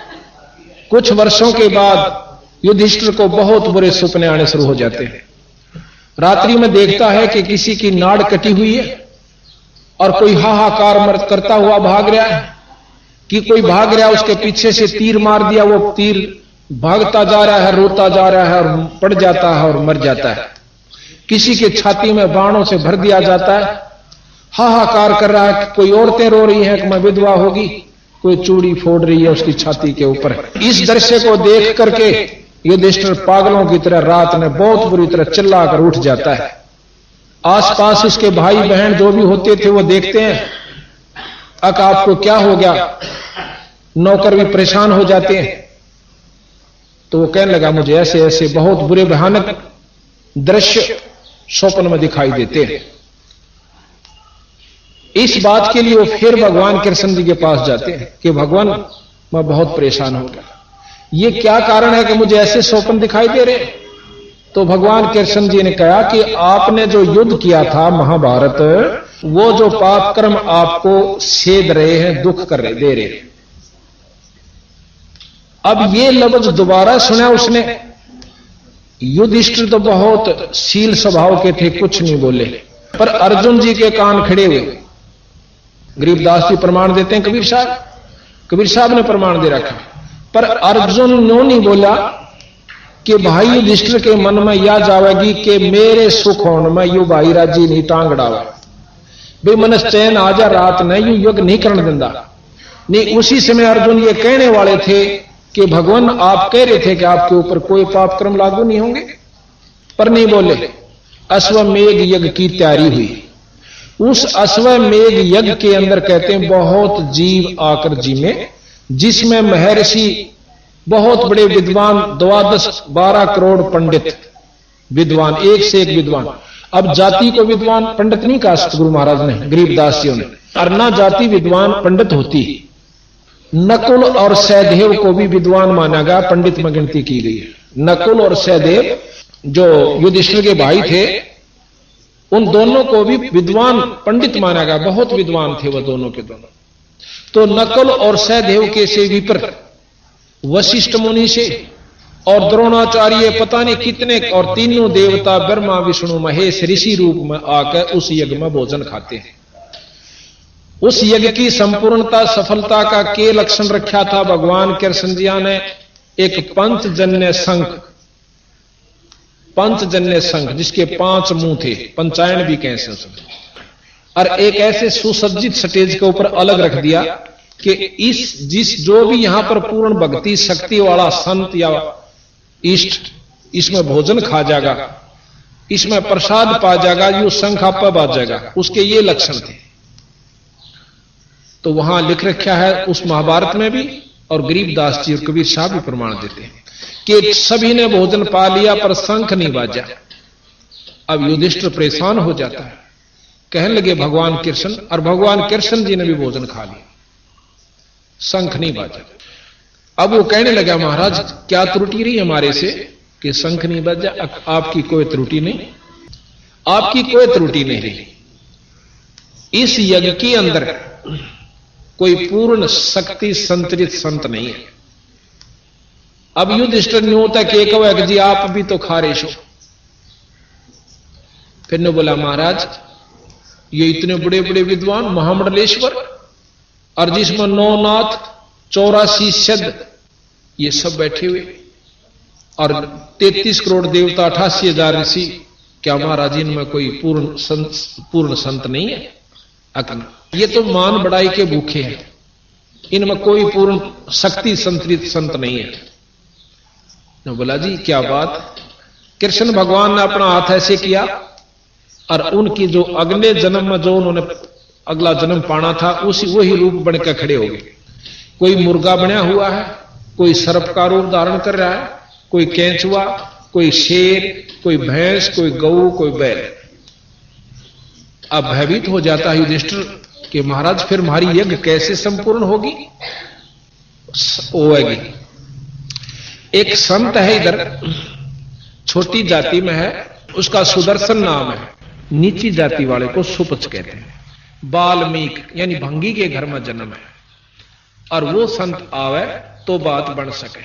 कुछ वर्षों के बाद युधिष्ठिर को बहुत बुरे सपने आने शुरू हो जाते हैं। रात्रि में देखता है कि किसी की नाड़ कटी हुई है और कोई हाहाकार करता हुआ भाग रहा है, कि कोई भाग रहा है, उसके पीछे से तीर मार दिया, वो तीर भागता जा रहा है, रोता जा रहा है और पड़ जाता है और मर जाता है। किसी के छाती में बाणों से भर दिया जाता है, हाहाकार कर रहा है, कोई औरतें रो रही हैं कि मैं विधवा होगी, कोई चूड़ी फोड़ रही है उसकी छाती के ऊपर। इस दृश्य को देख करके युधिष्ठिर पागलों की तरह रात में बहुत बुरी तरह चिल्लाकर उठ जाता है। आसपास उसके भाई बहन जो भी होते थे वो देखते हैं, आपको क्या हो गया, नौकर भी परेशान हो जाते हैं। तो वो कहने लगा मुझे ऐसे ऐसे बहुत बुरे भयानक दृश्य स्वप्न में दिखाई देते हैं। इस बात के लिए वो फिर भगवान कृष्ण जी के पास जाते हैं कि भगवान मैं बहुत परेशान हो गया, ये क्या कारण है कि मुझे ऐसे स्वप्न दिखाई दे रहे। तो भगवान कृष्ण जी ने कहा कि आपने जो युद्ध किया था महाभारत, वो जो पाप कर्म आपको सेध रहे हैं, दुख कर रहे दे रहे हैं। अब ये लफ्ज दोबारा सुना उसने। युधिष्ठिर तो बहुत शील स्वभाव के थे, कुछ नहीं बोले, पर अर्जुन जी के कान खड़े हुए। गरीबदास जी प्रमाण देते हैं, कबीर साहब ने प्रमाण दे रखा, पर अर्जुन नो नहीं बोला कि भाई युधिष्ठिर के मन में यह जावेगी कि मेरे सुख होने में यू भाई राजी नहीं टांग डावा, भाई मन चैन आ जा रात ने यू युग नहीं करने देंदा नहीं। उसी समय अर्जुन ये कहने वाले थे कि भगवान आप कह रहे थे कि आपके ऊपर कोई पाप कर्म लागू नहीं होंगे, पर नहीं बोले। अश्वमेघ यज्ञ की तैयारी हुई। उस अश्वमेघ यज्ञ के अंदर कहते हैं बहुत जीव आकर जी में, जिसमें महर्षि बहुत बड़े विद्वान 12 करोड़ पंडित विद्वान, एक से एक विद्वान। अब जाति को विद्वान पंडित नहीं कहा गुरु महाराज ने, गरीबदास जी ने, अर्ना जाति विद्वान पंडित होती। नकुल और सहदेव को भी विद्वान माना गया, पंडित में गिनती की गई है। नकुल और सहदेव जो युधिष्ठिर के भाई थे, उन दोनों को भी विद्वान पंडित माना गया, बहुत विद्वान थे वह दोनों के दोनों। तो नकुल और सहदेव के से विपरीत वशिष्ठ मुनि से और द्रोणाचार्य पता नहीं कितने और तीनों देवता ब्रह्मा विष्णु महेश ऋषि रूप में आकर उस यज्ञ में भोजन खाते हैं। उस यज्ञ की संपूर्णता सफलता का के लक्षण रखा था भगवान कृष्ण जी ने एक पंचजन्य शंख जिसके 5 मुंह थे, पंचायन भी कह सकते, और एक ऐसे सुसज्जित स्टेज के ऊपर अलग रख दिया कि जो भी यहां पर पूर्ण भक्ति शक्ति वाला संत या इष्ट इसमें भोजन खा जाएगा, इसमें प्रसाद पा जाएगा, यो शंख आप बाज जाएगा, उसके ये लक्षण थे। तो वहां लिख रखा है उस महाभारत में भी, और गरीबदास जी और कबीर साहब भी प्रमाण देते हैं कि सभी ने भोजन पा लिया पर शंख नहीं बाजा। अब युधिष्ठिर परेशान हो जाता है, कहने लगे भगवान कृष्ण, और भगवान कृष्ण जी ने भी भोजन खा लिया, शंख नहीं बाजा। अब वो कहने लगा महाराज क्या त्रुटि रही हमारे से कि शंख नहीं बाजा? आपकी कोई त्रुटि नहीं, आपकी कोई त्रुटि नहीं रही। इस यज्ञ के अंदर कोई पूर्ण शक्ति संतरित संत नहीं है। अब युधिष्ठिर न्यू तक एक है जी आप भी तो खा रहे हो। फिर ने बोला महाराज ये इतने बड़े बड़े विद्वान महामंडलेश्वर, और जिसमें 9 नाथ 84 सिद्ध ये सब बैठे हुए, और 33 करोड़ देवता 88,000 ऋषि, क्या महाराज इनमें कोई पूर्ण संत नहीं है? ये तो मान बढ़ाई के भूखे हैं, इनमें कोई पूर्ण शक्ति संतरित संत नहीं है। ने बोला जी क्या बात? कृष्ण भगवान ने अपना हाथ ऐसे किया और उनकी जो अगले जन्म में जो उन्होंने अगला जन्म पाना था वही रूप बनकर खड़े हो गए। कोई मुर्गा बना हुआ है, कोई सर्प का रूप धारण कर रहा है, कोई केंचुआ, कोई शेर, कोई भैंस, कोई गऊ, कोई बैल। अब भयभीत हो जाता है युधिष्ठिर कि महाराज फिर हमारी यज्ञ कैसे संपूर्ण होगी? होगी। एक संत है इधर, छोटी जाति में है, उसका सुदर्शन नाम है, नीची जाति वाले को सुपच कहते हैं। वाल्मीकि यानी भंगी के घर में जन्म है, और वो संत आवे तो बात बन सके।